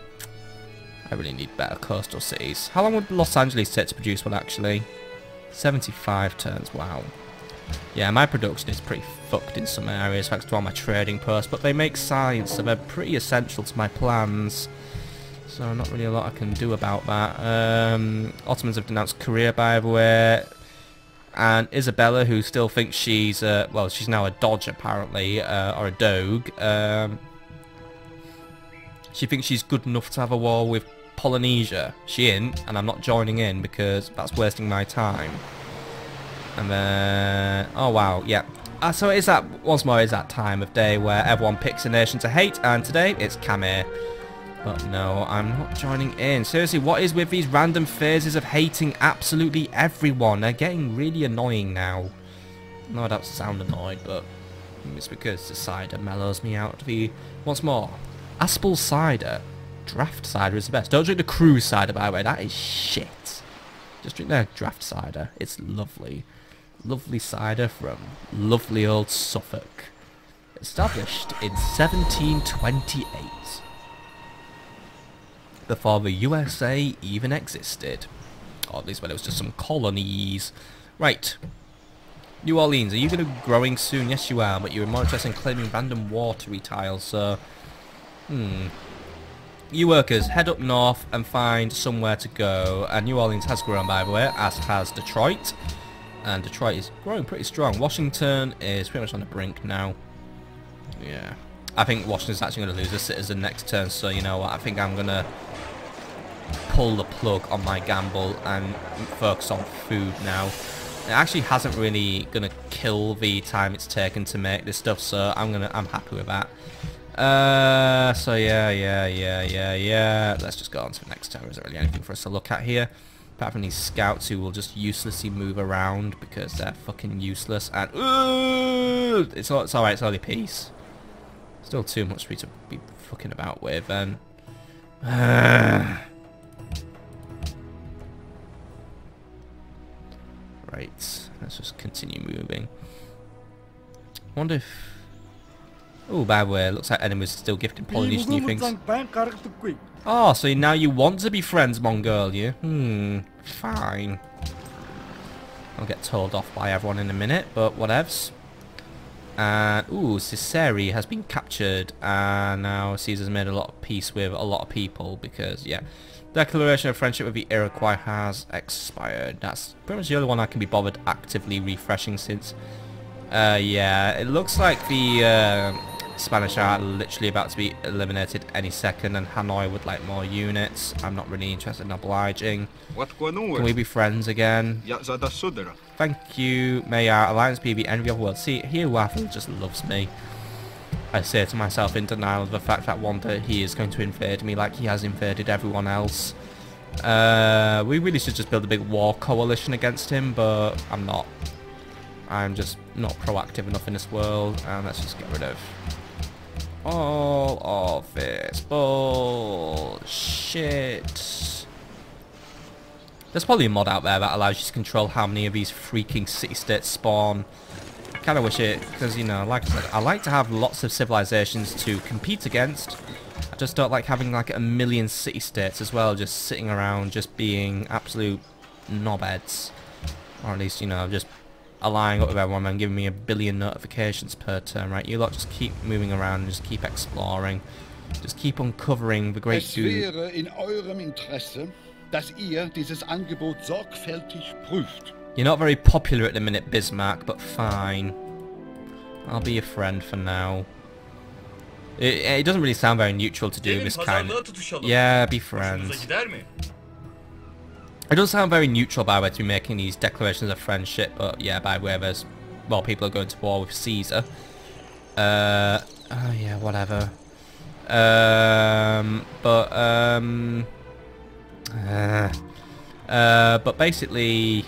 I really need better coastal cities. How long would Los Angeles take to produce one, actually? 75 turns, wow. Yeah, my production is pretty fucked in some areas thanks to all my trading posts, but they make science, so they're pretty essential to my plans. So not really a lot I can do about that. Ottomans have denounced Korea, by the way. And Isabella, who still thinks she's, well, she's now a Dodge, apparently, or a Doge. She thinks she's good enough to have a war with Polynesia. She ain't, and I'm not joining in because that's wasting my time. And then, oh wow, yeah. So it is that, once more, it is that time of day where everyone picks a nation to hate, and today it's Khmer. But no, I'm not joining in. Seriously, what is with these random phases of hating absolutely everyone? They're getting really annoying now. No, I don't sound annoyed, but it's because the cider mellows me out. Once more, Aspel cider. Draft cider is the best. Don't drink the cruise cider, by the way. That is shit. Just drink their draft cider. It's lovely. Lovely cider from lovely old Suffolk. Established in 1728. Before the USA even existed. Or at least when it was just some colonies. Right. New Orleans, are you going to be growing soon? Yes, you are, but you're more interested in claiming random watery tiles, so... You workers, head up north and find somewhere to go. And New Orleans has grown, by the way, as has Detroit. And Detroit is growing pretty strong. Washington is pretty much on the brink now. Yeah. I think Washington's actually going to lose a citizen next turn, so you know what, I think I'm going to pull the plug on my gamble and focus on food now. It actually hasn't really going to kill the time it's taken to make this stuff, so I'm happy with that. So yeah. Let's just go on to the next turn. Is there really anything for us to look at here? Apart from these scouts who will just uselessly move around because they're fucking useless. And it's alright, it's only peace. Still too much for me to be fucking about with. And right, let's just continue moving. Wonder if... Oh, by the way, looks like enemies are still gifting Polynesian new things. Oh, so now you want to be friends, Mongolia? Fine. I'll get told off by everyone in a minute, but whatevs. And, ooh, Ciceri has been captured, and now Caesar's made a lot of peace with a lot of people, because, yeah, declaration of friendship with the Iroquois has expired. That's pretty much the only one I can be bothered actively refreshing since. Yeah, it looks like the Spanish are literally about to be eliminated any second, and Hanoi would like more units. I'm not really interested in obliging. Can we be friends again? Thank you, may our alliance be the envy of the world. See, Hiawatha just loves me. I say to myself in denial of the fact that one day he is going to invade me like he has invaded everyone else. We really should just build a big war coalition against him, but I'm not. I'm just not proactive enough in this world, and let's just get rid of all of this bullshit. There's probably a mod out there that allows you to control how many of these freaking city-states spawn. I kind of wish it, because, you know, like I said, I like to have lots of civilizations to compete against. I just don't like having like a million city-states as well, just sitting around, just being absolute knobheads. Or at least, you know, just allying up with everyone and giving me 1 billion notifications per turn, right? You lot just keep moving around and just keep exploring. Just keep uncovering the great dude. in eurem Interesse, dass ihr dieses Angebot sorgfältig prüft. You're not very popular at the minute, Bismarck, but fine. I'll be your friend for now. It doesn't really sound very neutral to do this kind of... Yeah, be friends. It doesn't sound very neutral, by the way, to be making these declarations of friendship, but yeah, by the way, there's... Well, people are going to war with Caesar. Oh yeah, whatever. But basically...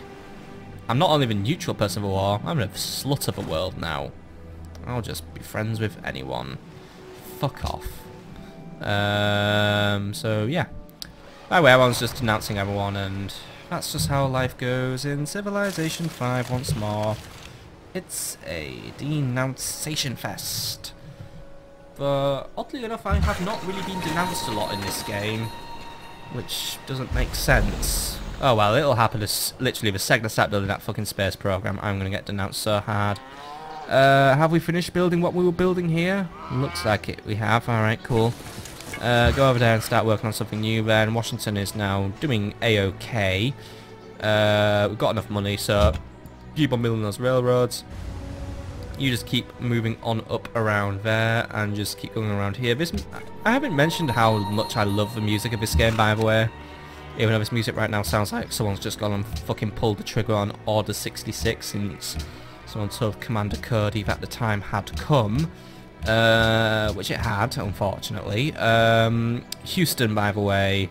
I'm not only the neutral person of the war, I'm the slut of the world now. I'll just be friends with anyone. Fuck off. So yeah. By the way, everyone's just denouncing everyone, and that's just how life goes in Civilization 5 once more. It's a denunciation fest. But oddly enough, I have not really been denounced a lot in this game, which doesn't make sense. Oh well, it'll happen as literally the second I start building that fucking space program, I'm gonna get denounced so hard. Have we finished building what we were building here? Looks like it, we have. Alright, cool. Go over there and start working on something new then. Washington is now doing A-OK. We've got enough money, so keep on building those railroads. You just keep moving on up around there and just keep going around here. I haven't mentioned how much I love the music of this game, by the way. Even though this music right now sounds like someone's just gone and fucking pulled the trigger on Order 66 since someone told Commander Cody that the time had come. Which it had, unfortunately. Houston, by the way.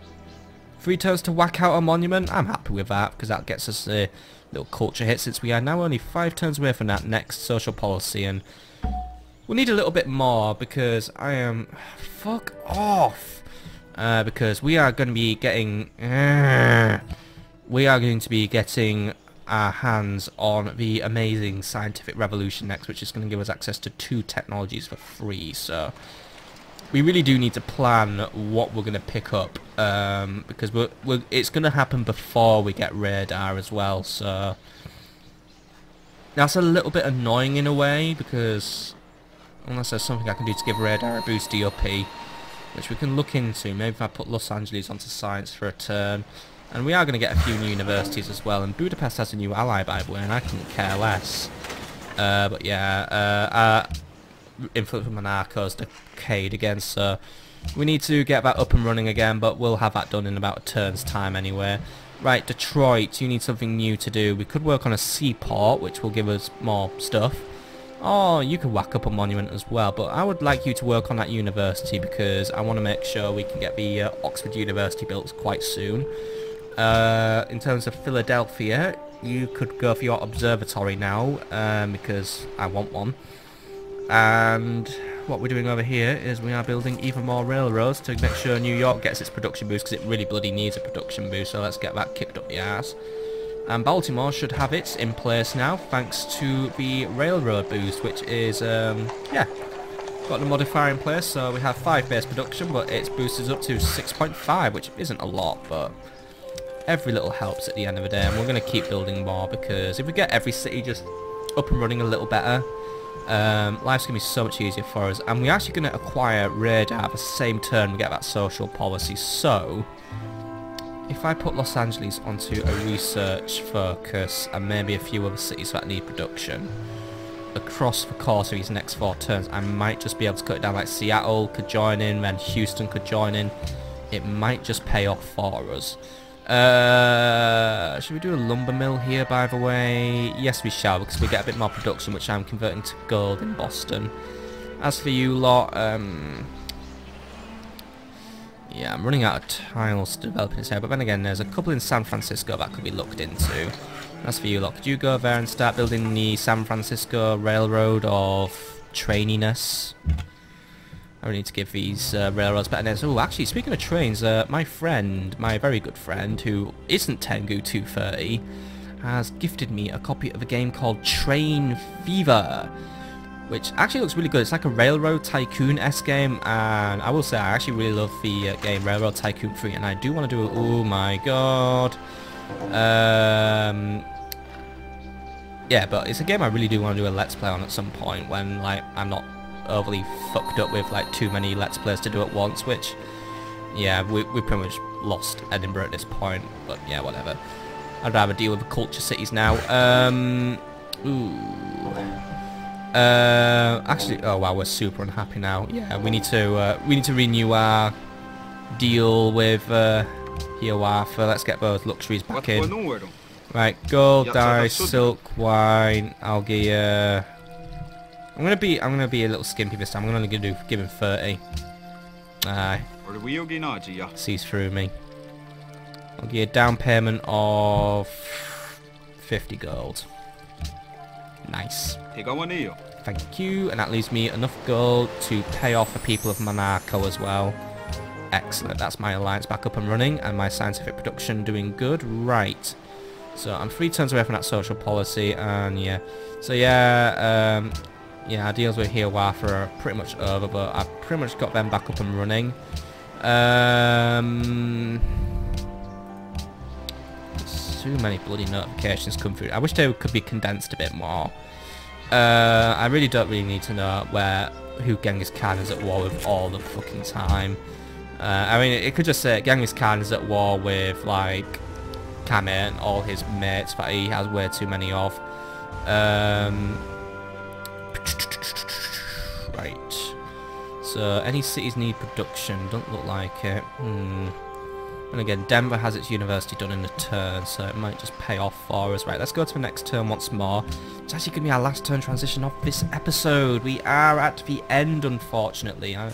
3 turns to whack out a monument. I'm happy with that, because that gets us a little culture hit, since we are now only 5 turns away from that next social policy, and we'll need a little bit more, because I am... Fuck off! Because we are going to be getting... we are going to be getting our hands on the amazing scientific revolution next, which is going to give us access to 2 technologies for free, so we really do need to plan what we're going to pick up, because it's going to happen before we get radar as well, so that's a little bit annoying in a way, because unless there's something I can do to give radar a boost DOP, which we can look into. Maybe if I put Los Angeles onto science for a turn. And we are going to get a few new universities as well, and Budapest has a new ally, by the way, and I couldn't care less. But yeah, our influence from Monarchos decayed again, so we need to get that up and running again, but we'll have that done in about a turn's time anyway. Right, Detroit, you need something new to do. We could work on a seaport, which will give us more stuff. Oh, you can whack up a monument as well, but I would like you to work on that university, because I want to make sure we can get the Oxford University built quite soon. In terms of Philadelphia, you could go for your observatory now, because I want one. And what we're doing over here is we are building even more railroads to make sure New York gets its production boost, because it really bloody needs a production boost, so let's get that kicked up the ass. And Baltimore should have its in place now, thanks to the railroad boost, which is, yeah, got the modifier in place, so we have 5 base production, but it's boosted up to 6.5, which isn't a lot, but every little helps at the end of the day, and we're going to keep building more, because if we get every city just up and running a little better, life's going to be so much easier for us. And we're actually going to acquire radar the same turn we get that social policy. So if I put Los Angeles onto a research focus and maybe a few other cities that need production across the course of these next 4 turns, I might just be able to cut it down. Like Seattle could join in, then Houston could join in. It might just pay off for us. Should we do a lumber mill here, by the way? Yes, we shall, because we get a bit more production, which I'm converting to gold in Boston. As for you lot, yeah, I'm running out of tiles to develop this here, but then again, there's a couple in San Francisco that could be looked into. As for you lot, could you go there and start building the San Francisco Railroad of traininess? I need to give these railroads better names. Oh, actually, speaking of trains, my friend, my very good friend, who isn't Tengu 230, has gifted me a copy of a game called Train Fever, which actually looks really good. It's like a Railroad Tycoon-esque game, and I will say I actually really love the game Railroad Tycoon 3, and I do want to do it. Oh my god. Yeah, but it's a game I really do want to do a Let's Play on at some point when, like, I'm not overly fucked up with like too many Let's Plays to do at once, which, yeah, we pretty much lost Edinburgh at this point, but yeah, whatever. I'd rather deal with the culture cities now. Actually, oh wow, we're super unhappy now. Yeah, we need to renew our deal with Hiawatha. Let's get both luxuries back in. Right, gold, dye, silk, wine, algae. I'm gonna be a little skimpy this time. I'm only gonna give him 30. Aye. Sees through me. I'll give you a down payment of 50 gold. Nice. Thank you, and that leaves me enough gold to pay off the people of Monaco as well. Excellent. That's my alliance back up and running, and my scientific production doing good. Right. So I'm 3 turns away from that social policy, and yeah. So yeah. Yeah, our deals with Hiawatha are pretty much over, but I've pretty much got them back up and running. Too many bloody notifications come through. I wish they could be condensed a bit more. I really don't need to know who Genghis Khan is at war with all the fucking time. I mean, it could just say Genghis Khan is at war with, like, Kame and all his mates that he has way too many of. Right. So, any cities need production? Don't look like it. And again, Denver has its university done in a turn, so it might just pay off for us. Right, let's go to the next turn once more. It's actually going to be our last turn transition of this episode. We are at the end, unfortunately. I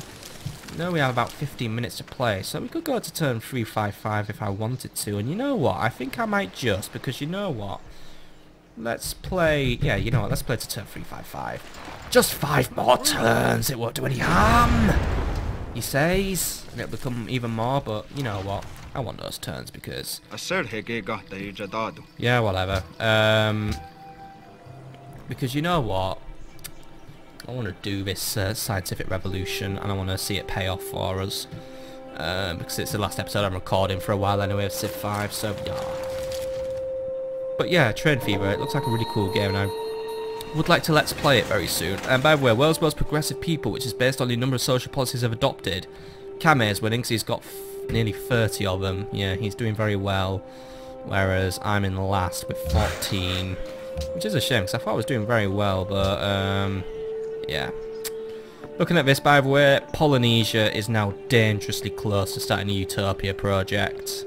know we have about 15 minutes to play, so we could go to turn 355 if I wanted to. And you know what? I think I might just, because you know what? Let's play... Yeah, you know what? Let's play to turn 355. Just 5 more turns. It won't do any harm, he says. And it'll become even more, but you know what? I want those turns because... Yeah, whatever. Because you know what? I want to do this scientific revolution, and I want to see it pay off for us. Because it's the last episode I'm recording for a while anyway of Civ 5, so yeah. But yeah, Train Fever, it looks like a really cool game, and I would like to let's play it very soon. And by the way, world's most progressive people, which is based on the number of social policies I've adopted. Kame is winning, because he's got nearly 30 of them. Yeah, he's doing very well. Whereas I'm in last with 14. Which is a shame, because I thought I was doing very well, but, yeah. Looking at this, by the way, Polynesia is now dangerously close to starting a Utopia project.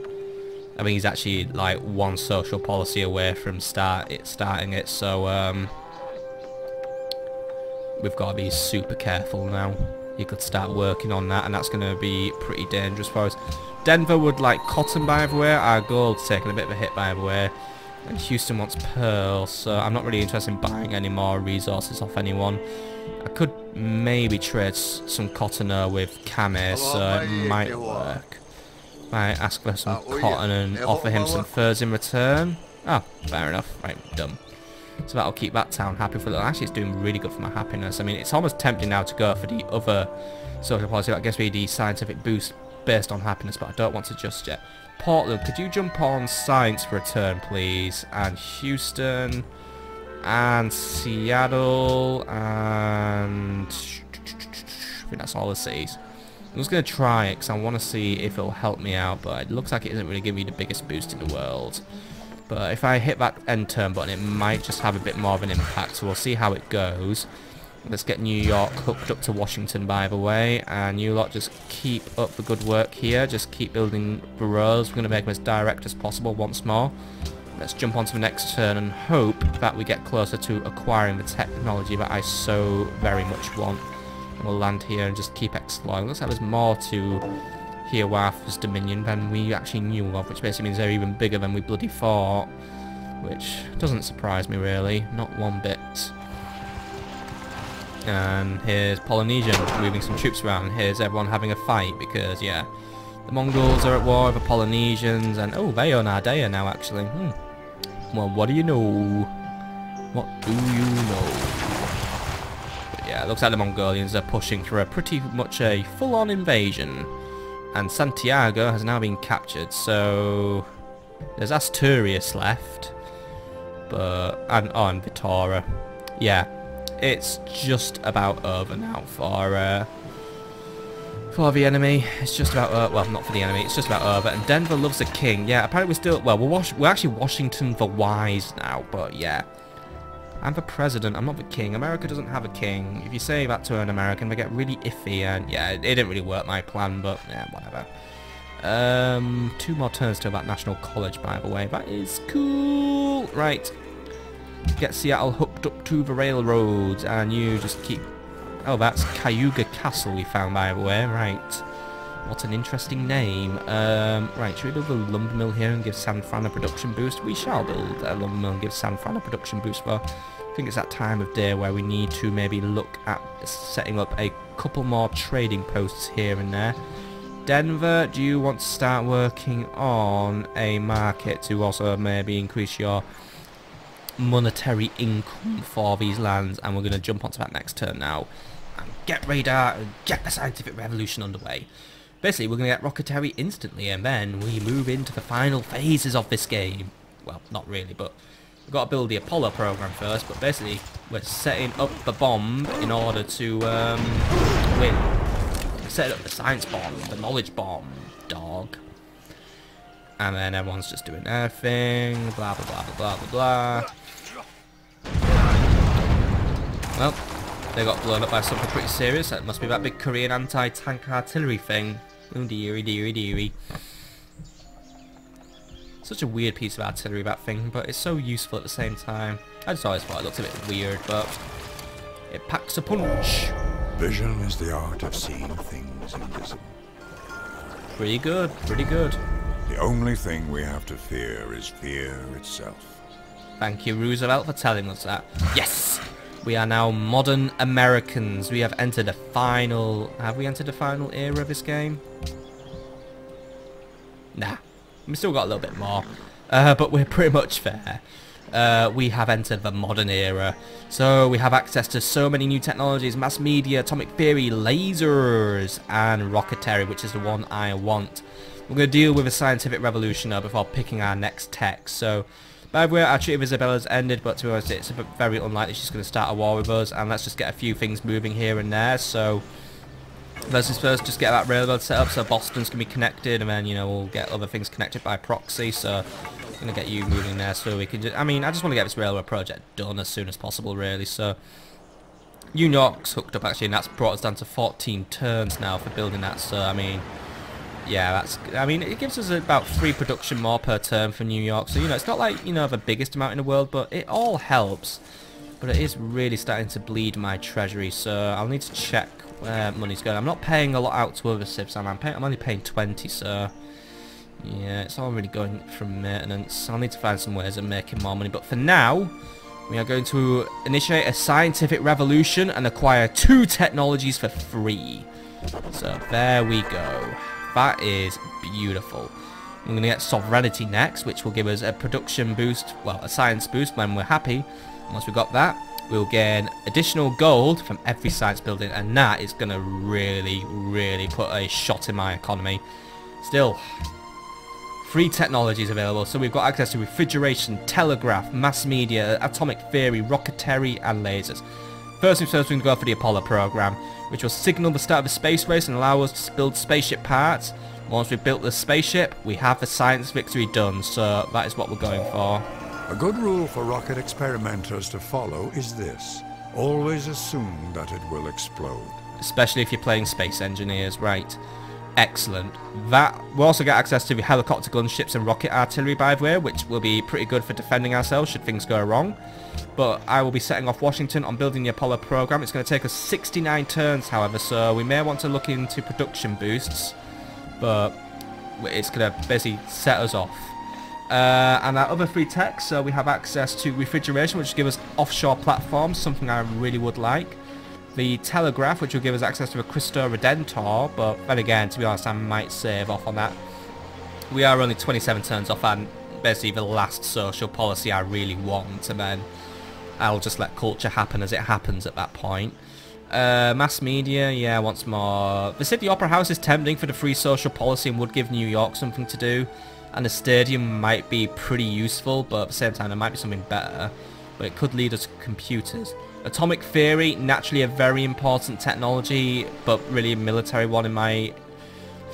I mean, he's actually, like, 1 social policy away from starting it, so, we've got to be super careful now. you could start working on that, and that's going to be pretty dangerous for us. Denver would like cotton, by the way. Our gold's taking a bit of a hit, by the way. And Houston wants pearl, so I'm not really interested in buying any more resources off anyone. I could maybe trade some cotton with Kame, so it might work. Might ask for some cotton and offer him some furs in return. Oh, fair enough. Right, done. So that'll keep that town happy for a little. Actually, it's doing really good for my happiness. I mean, it's almost tempting now to go for the other social policy. That gives me the scientific boost based on happiness, but I don't want to just yet. Portland, could you jump on science for a turn, please? And Houston, and Seattle, and I think that's all the cities. I'm just going to try it because I want to see if it'll help me out, but it looks like it isn't really giving me the biggest boost in the world. But if I hit that end turn button, it might just have a bit more of an impact, so we'll see how it goes. Let's get New York hooked up to Washington, by the way, and you lot just keep up the good work here. Just keep building bureaus. We're going to make them as direct as possible once more. Let's jump on to the next turn and hope that we get closer to acquiring the technology that I so very much want. And we'll land here and just keep exploring. Looks like there's more to Hiawatha's Dominion than we actually knew of, which basically means they're even bigger than we bloody thought. Which doesn't surprise me, really. Not one bit. And here's Polynesia moving some troops around. Here's everyone having a fight because, yeah, the Mongols are at war with the Polynesians, and oh, they own Ardea now, actually. Well, what do you know? What do you know? But yeah, it looks like the Mongolians are pushing through a pretty much a full-on invasion, and Santiago has now been captured. So there's Asturias left, but and Vitoria. Yeah. It's just about over now for the enemy. It's just about well, not for the enemy. It's just about over. And Denver loves a king. Yeah, apparently we're still we're actually Washington the Wise now. But yeah, I'm the president. I'm not the king. America doesn't have a king. If you say that to an American, they get really iffy. And yeah, it didn't really work my plan. But yeah, whatever. 2 more turns till that National College, by the way. That is cool. Right. Get Seattle hooked up to the railroads, and you just keep... Oh, that's Cayuga Castle we found, by the way. Right. What an interesting name. Right, should we build a lumber mill here and give San Fran a production boost? We shall build a lumber mill and give San Fran a production boost for... I think it's that time of day where we need to maybe look at setting up a couple more trading posts here and there. Denver, do you want to start working on a market to also maybe increase your monetary income for these lands? And we're going to jump onto that next turn now and get radar and get the scientific revolution underway. Basically, we're going to get rocketry instantly, and then we move into the final phases of this game. Well, not really, but we've got to build the Apollo program first. But basically, we're setting up the bomb in order to win. Set up the science bomb, the knowledge bomb, dog. And then everyone's just doing their thing, blah blah blah blah blah blah. Well, they got blown up by something pretty serious. That must be that big Korean anti-tank artillery thing. Oh dearie dearie dearie. Such a weird piece of artillery, that thing, but it's so useful at the same time. I just always thought it looked a bit weird, but it packs a punch. Vision is the art of seeing things invisible. Pretty good, pretty good. The only thing we have to fear is fear itself. Thank you, Roosevelt, for telling us that. Yes! We are now modern Americans. We have entered the final... Have we entered the final era of this game? Nah. We still got a little bit more. But we're pretty much there. We have entered the modern era. So we have access to so many new technologies, mass media, atomic theory, lasers, and rocketry, which is the one I want. We're going to deal with a scientific revolution now before picking our next tech. So, by the way, our treaty of Isabella's ended, but to be honest, it's very unlikely she's going to start a war with us, and let's just get a few things moving here and there. So, let's first just get that railroad set up so Boston's going to be connected, and then, you know, we'll get other things connected by proxy. So, I'm going to get you moving there so we can just... I mean, I just want to get this railroad project done as soon as possible, really. So, New York's hooked up, actually, and that's brought us down to 14 turns now for building that. So, I mean... Yeah, that's... I mean, it gives us about 3 production more per turn for New York. So, you know, it's not like, you know, the biggest amount in the world, but it all helps. But it is really starting to bleed my treasury. So, I'll need to check where money's going. I'm not paying a lot out to other civs, I'm only paying 20, so yeah, it's all really going from maintenance. I'll need to find some ways of making more money, but for now, we are going to initiate a scientific revolution and acquire 2 technologies for free. So there we go. That is beautiful. I'm going to get sovereignty next, which will give us a production boost, well, a science boost when we're happy. Once we've got that, we'll gain additional gold from every science building, and that is going to really put a shot in my economy. Still, 3 technologies available, so we've got access to refrigeration, telegraph, mass media, atomic theory, rocketry, and lasers. First things first, we're going to go for the Apollo program, which will signal the start of a space race and allow us to build spaceship parts. Once we've built the spaceship, we have the science victory done, so that is what we're going for. A good rule for rocket experimenters to follow is this: always assume that it will explode. Especially if you're playing space engineers, right? Excellent. That we'll also get access to the helicopter gunships and rocket artillery, by the way, which will be pretty good for defending ourselves should things go wrong. But I will be setting off Washington on building the Apollo program. It's going to take us 69 turns, however, so we may want to look into production boosts. But it's going to basically set us off. And our other 3 techs, so we have access to refrigeration, which will give us offshore platforms, something I really would like. The telegraph, which will give us access to a Cristo Redentor, but then again, to be honest, I might save off on that. We are only 27 turns off, and basically the last social policy I really want, and then I'll just let culture happen as it happens at that point. Mass media, yeah, once more. The City Opera House is tempting for the free social policy and would give New York something to do. And the stadium might be pretty useful, but at the same time there might be something better. But it could lead us to computers. Atomic theory, naturally a very important technology, but really a military one in my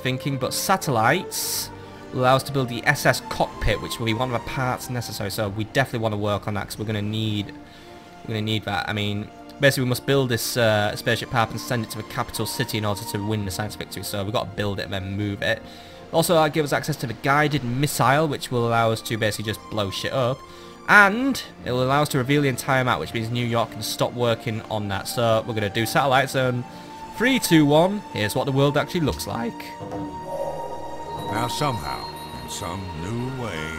thinking. But satellites will allow us to build the SS cockpit, which will be one of the parts necessary. So we definitely want to work on that, because we're going to need that. I mean, basically we must build this spaceship part and send it to the capital city in order to win the science victory. So we've got to build it and then move it. Also, that gives us access to the guided missile, which will allow us to basically just blow shit up. And it will allow us to reveal the entire map, which means New York can stop working on that. So we're going to do satellite zone 3, 2, 1. Here's what the world actually looks like. Now somehow, in some new way,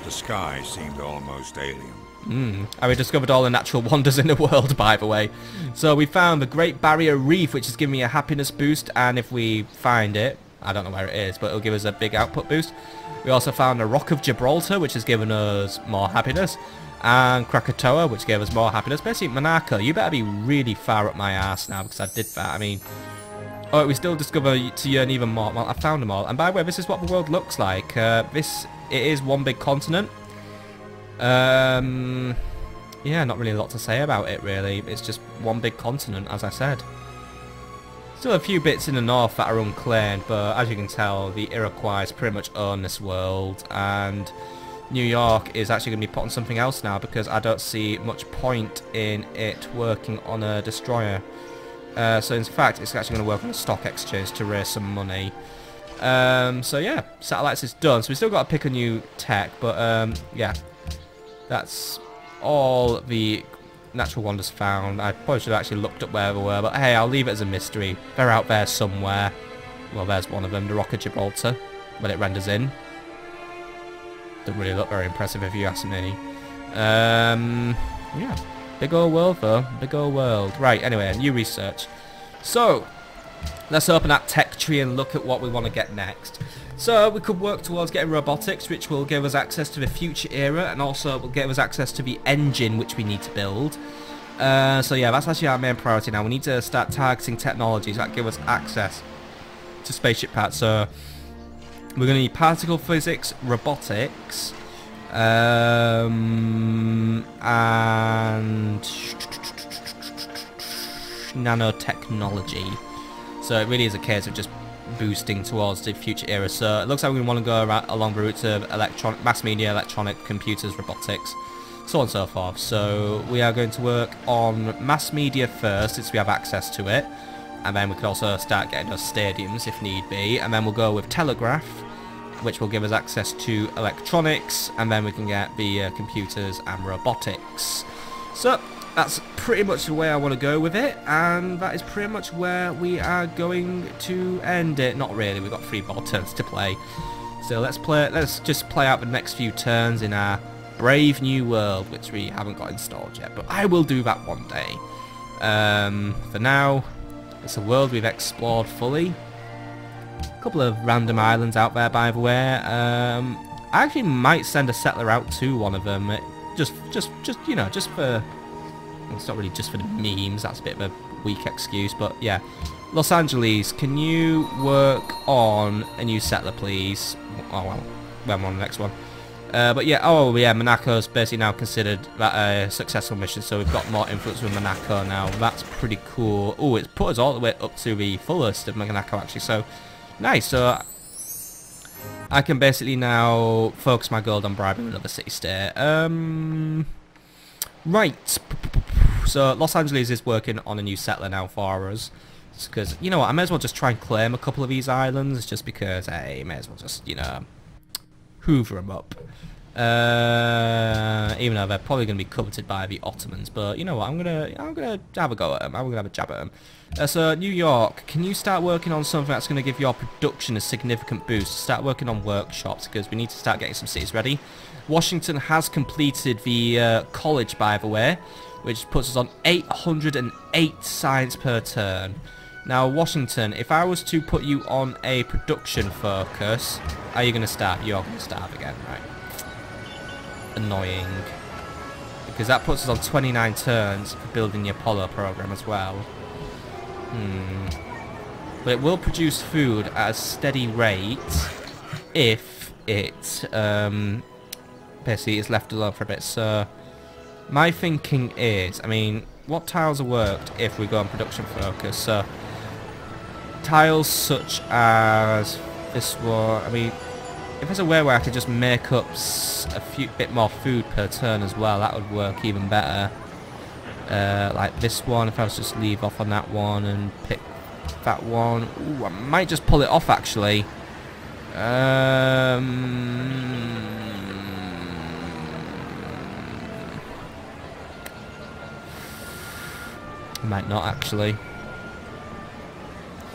the sky seemed almost alien. And we discovered all the natural wonders in the world, by the way. So we found the Great Barrier Reef, which is giving me a happiness boost, and if we find it, I don't know where it is, but it'll give us a big output boost. We also found the Rock of Gibraltar, which has given us more happiness, and Krakatoa, which gave us more happiness. Basically, Monaco, you better be really far up my ass now, because I did that. I mean, oh, we still discover to yearn even more. Well, I found them all. And by the way, this is what the world looks like. It is one big continent. Yeah, not really a lot to say about it, really. It's just one big continent, as I said. Still a few bits in the north that are unclaimed, but as you can tell, the Iroquois pretty much own this world, and New York is actually going to be put on something else now, because I don't see much point in it working on a destroyer. So in fact, it's actually going to work on a stock exchange to raise some money. So yeah, satellites is done. So we still got to pick a new tech, but yeah, that's all the natural wonders found. I probably should have actually looked up where they were, but hey, I'll leave it as a mystery. They're out there somewhere. Well, there's one of them, the Rock of Gibraltar, when it renders in. Doesn't really look very impressive if you ask me. Yeah, big old world though, big old world. Right, anyway, new research. So, let's open that tech tree and look at what we want to get next. So we could work towards getting robotics, which will give us access to the future era, and also will give us access to the engine which we need to build. So yeah, that's actually our main priority now. We need to start targeting technologies that give us access to spaceship parts. So we're going to need particle physics, robotics, and nanotechnology. So it really is a case of just boosting towards the future era. So it looks like we want to go along the route of mass media, electronic, computers, robotics, so on and so forth. So we are going to work on mass media first, since we have access to it, and then we could also start getting those stadiums if need be, and then we'll go with telegraph, which will give us access to electronics, and then we can get the computers and robotics. So that's pretty much the way I want to go with it, and that is pretty much where we are going to end it. Not really, we've got 3 more turns to play. So let's just play out the next few turns in our brave new world, which we haven't got installed yet, but I will do that one day. For now, it's a world we've explored fully. A couple of random islands out there, by the way. I actually might send a settler out to one of them, just you know, just for. It's not really just for the memes, that's a bit of a weak excuse, but yeah. Los Angeles, can you work on a new settler, please? Oh well, we're on the next one. But yeah, oh yeah, Monaco's basically now considered that a successful mission, so we've got more influence with Monaco now. That's pretty cool. Oh, it's put us all the way up to the fullest of Monaco, actually, so nice. So I can basically now focus my gold on bribing another city-state. Right. So Los Angeles is working on a new settler now for us. Because, you know what, I may as well just try and claim a couple of these islands, just because, hey, may as well just, you know, hoover them up. Even though they're probably going to be coveted by the Ottomans, but you know what, I'm gonna have a go at them. I'm gonna have a jab at them. So New York, can you start working on something that's going to give your production a significant boost? Start working on workshops, because we need to start getting some cities ready. Washington has completed the college, by the way, which puts us on 808 science per turn. Now, Washington, if I was to put you on a production focus, are you going to starve? You're going to starve again, right? Annoying. Because that puts us on 29 turns for building the Apollo program as well. But it will produce food at a steady rate if it basically is left alone for a bit. So my thinking is, I mean, what tiles are worked if we go on production focus? So tiles such as this one, I mean, if there's a way where I could just make up a bit more food per turn as well, that would work even better. Like this one, if I was just leave off on that one and pick that one. Ooh, I might just pull it off actually. I might not actually.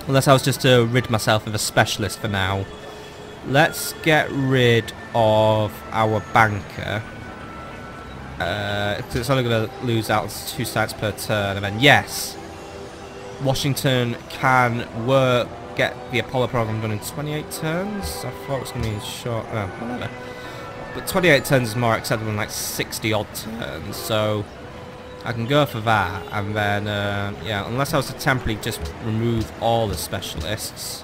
Unless I was just to rid myself of a specialist for now. Let's get rid of our banker. Because it's only going to lose out 2 sites per turn. And then, yes, Washington can get the Apollo program done in 28 turns. I thought it was going to be short. Oh, whatever. But 28 turns is more acceptable than like 60 odd turns. So I can go for that. And then, yeah, unless I was to temporarily just remove all the specialists.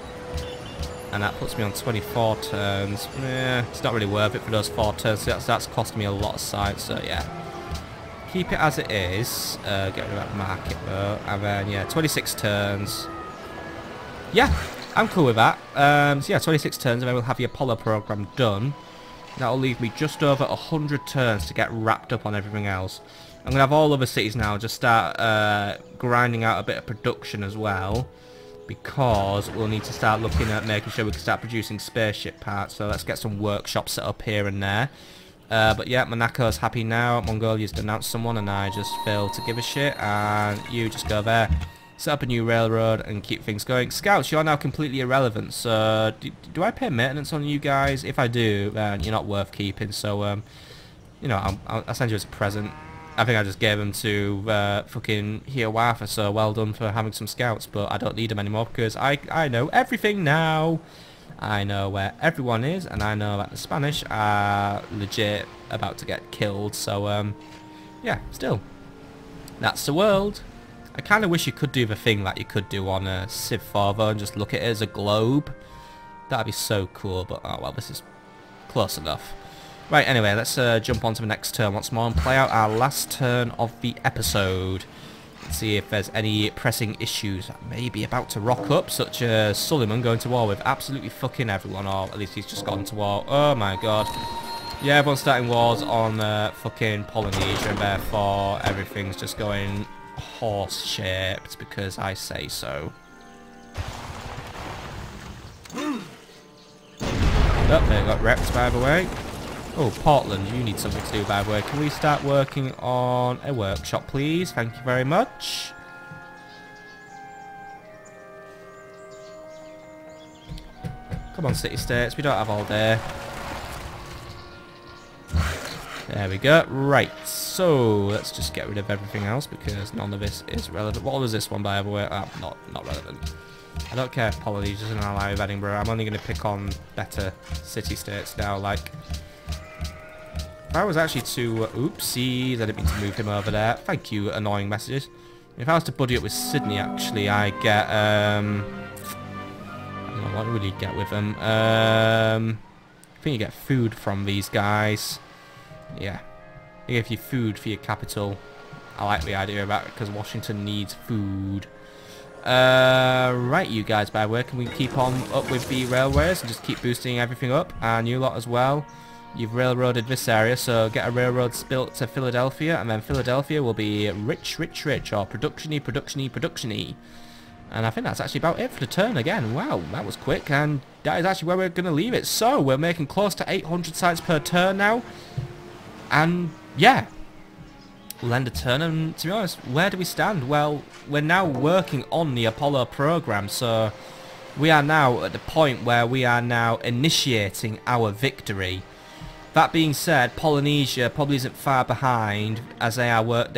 And that puts me on 24 turns. It's not really worth it for those 4 turns. So that's costing me a lot of sites. So yeah, keep it as it is. Get rid of that market though. And then yeah, 26 turns. Yeah, I'm cool with that. So yeah, 26 turns, and then we'll have the Apollo program done. That'll leave me just over 100 turns to get wrapped up on everything else. I'm gonna have all other cities now just start grinding out a bit of production as well, because we'll need to start looking at making sure we can start producing spaceship parts. So let's get some workshops set up here and there. But yeah, Monaco's happy now. Mongolia's denounced someone and I just failed to give a shit. And you just go there, set up a new railroad and keep things going. Scouts, you're now completely irrelevant. So do I pay maintenance on you guys? If I do, then you're not worth keeping. So, you know, I'll send you as a present. I think I just gave them to fucking Hiawatha, so well done for having some scouts, but I don't need them anymore because I know everything now. I know where everyone is, and I know that the Spanish are legit about to get killed, so yeah, still. That's the world. I kind of wish you could do the thing that you could do on Civ 4 though, and just look at it as a globe. That'd be so cool, but oh well, this is close enough. Right, anyway, let's jump on to the next turn once more and play out our last turn of the episode. Let's see if there's any pressing issues that may be about to rock up, such as Suleiman going to war with absolutely fucking everyone, or at least he's just gone to war. Oh my god. Yeah, everyone's starting wars on fucking Polynesia, and therefore everything's just going horse-shaped because I say so. Oh, they got wrecked by the way. Oh, Portland, you need something to do, by the way. Can we start working on a workshop, please? Thank you very much. Come on, city-states. We don't have all day. There we go. Right, so let's just get rid of everything else because none of this is relevant. What was this one, by the way? Not relevant. I don't care if Polynesia's an ally of Edinburgh. I'm only going to pick on better city-states now, like... If I was actually to... oopsies, I didn't mean to move him over there. Thank you, annoying messages. If I was to buddy up with Sydney, actually, I get... I don't know, what would you get with them? I think you get food from these guys. Yeah. They give you food for your capital. I like the idea of that because Washington needs food. Right, you guys, by the way, can we keep on up with the railways and just keep boosting everything up? And you lot as well. You've railroaded this area, so get a railroad built to Philadelphia, and then Philadelphia will be rich, rich, rich, or production-y, production-y, production-y. And I think that's actually about it for the turn again. Wow, that was quick, and that is actually where we're going to leave it. So, we're making close to 800 sites per turn now. And, yeah. We'll end a turn, and to be honest, where do we stand? Well, we're now working on the Apollo program, so we are now at the point where we are now initiating our victory. That being said, Polynesia probably isn't far behind, as they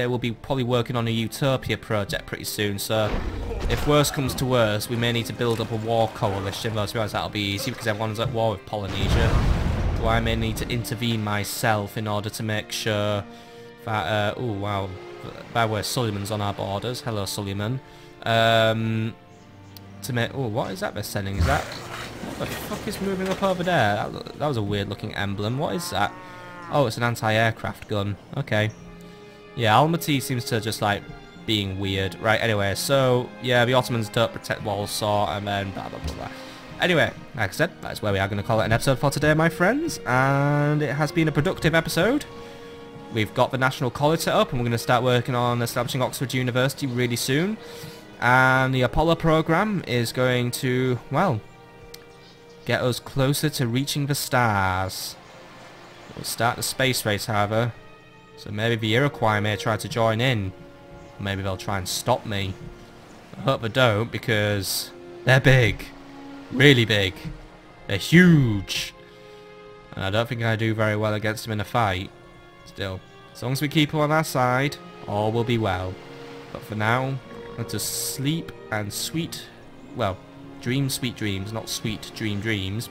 will be probably working on a Utopia project pretty soon, so if worse comes to worse, we may need to build up a war coalition, though to be honest that'll be easy because everyone's at war with Polynesia. So I may need to intervene myself in order to make sure that, oh wow, by the way, Sullivan's on our borders, hello Sullivan, to make, oh what is that they're sending, is that... What the fuck is moving up over there? That was a weird looking emblem. What is that? Oh, it's an anti-aircraft gun. Okay. Yeah, Almaty seems to just like being weird. Right, anyway, so yeah, the Ottomans don't protect Warsaw and then blah blah blah blah. Anyway, like I said, that's where we are going to call it an episode for today, my friends. And it has been a productive episode. We've got the National College set up and we're going to start working on establishing Oxford University really soon. And the Apollo program is going to, well, get us closer to reaching the stars. We'll start the space race, however. So maybe the Iroquois may try to join in. Maybe they'll try and stop me. I hope they don't, because they're big. Really big. They're huge. And I don't think I do very well against them in a fight. Still, as long as we keep them on our side, all will be well. But for now, let us sleep and dream sweet dreams, not sweet dreams.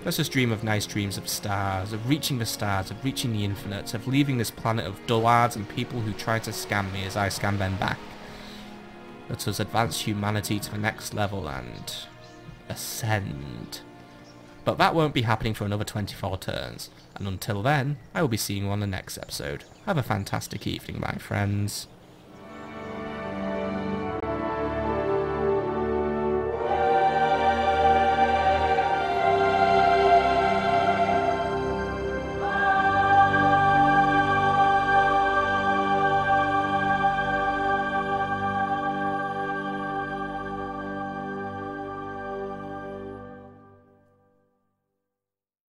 Let's just dream of nice dreams of stars, of reaching the stars, of reaching the infinite, of leaving this planet of dullards and people who try to scam me as I scam them back. Let us advance humanity to the next level and ascend. But that won't be happening for another 24 turns. And until then, I will be seeing you on the next episode. Have a fantastic evening, my friends.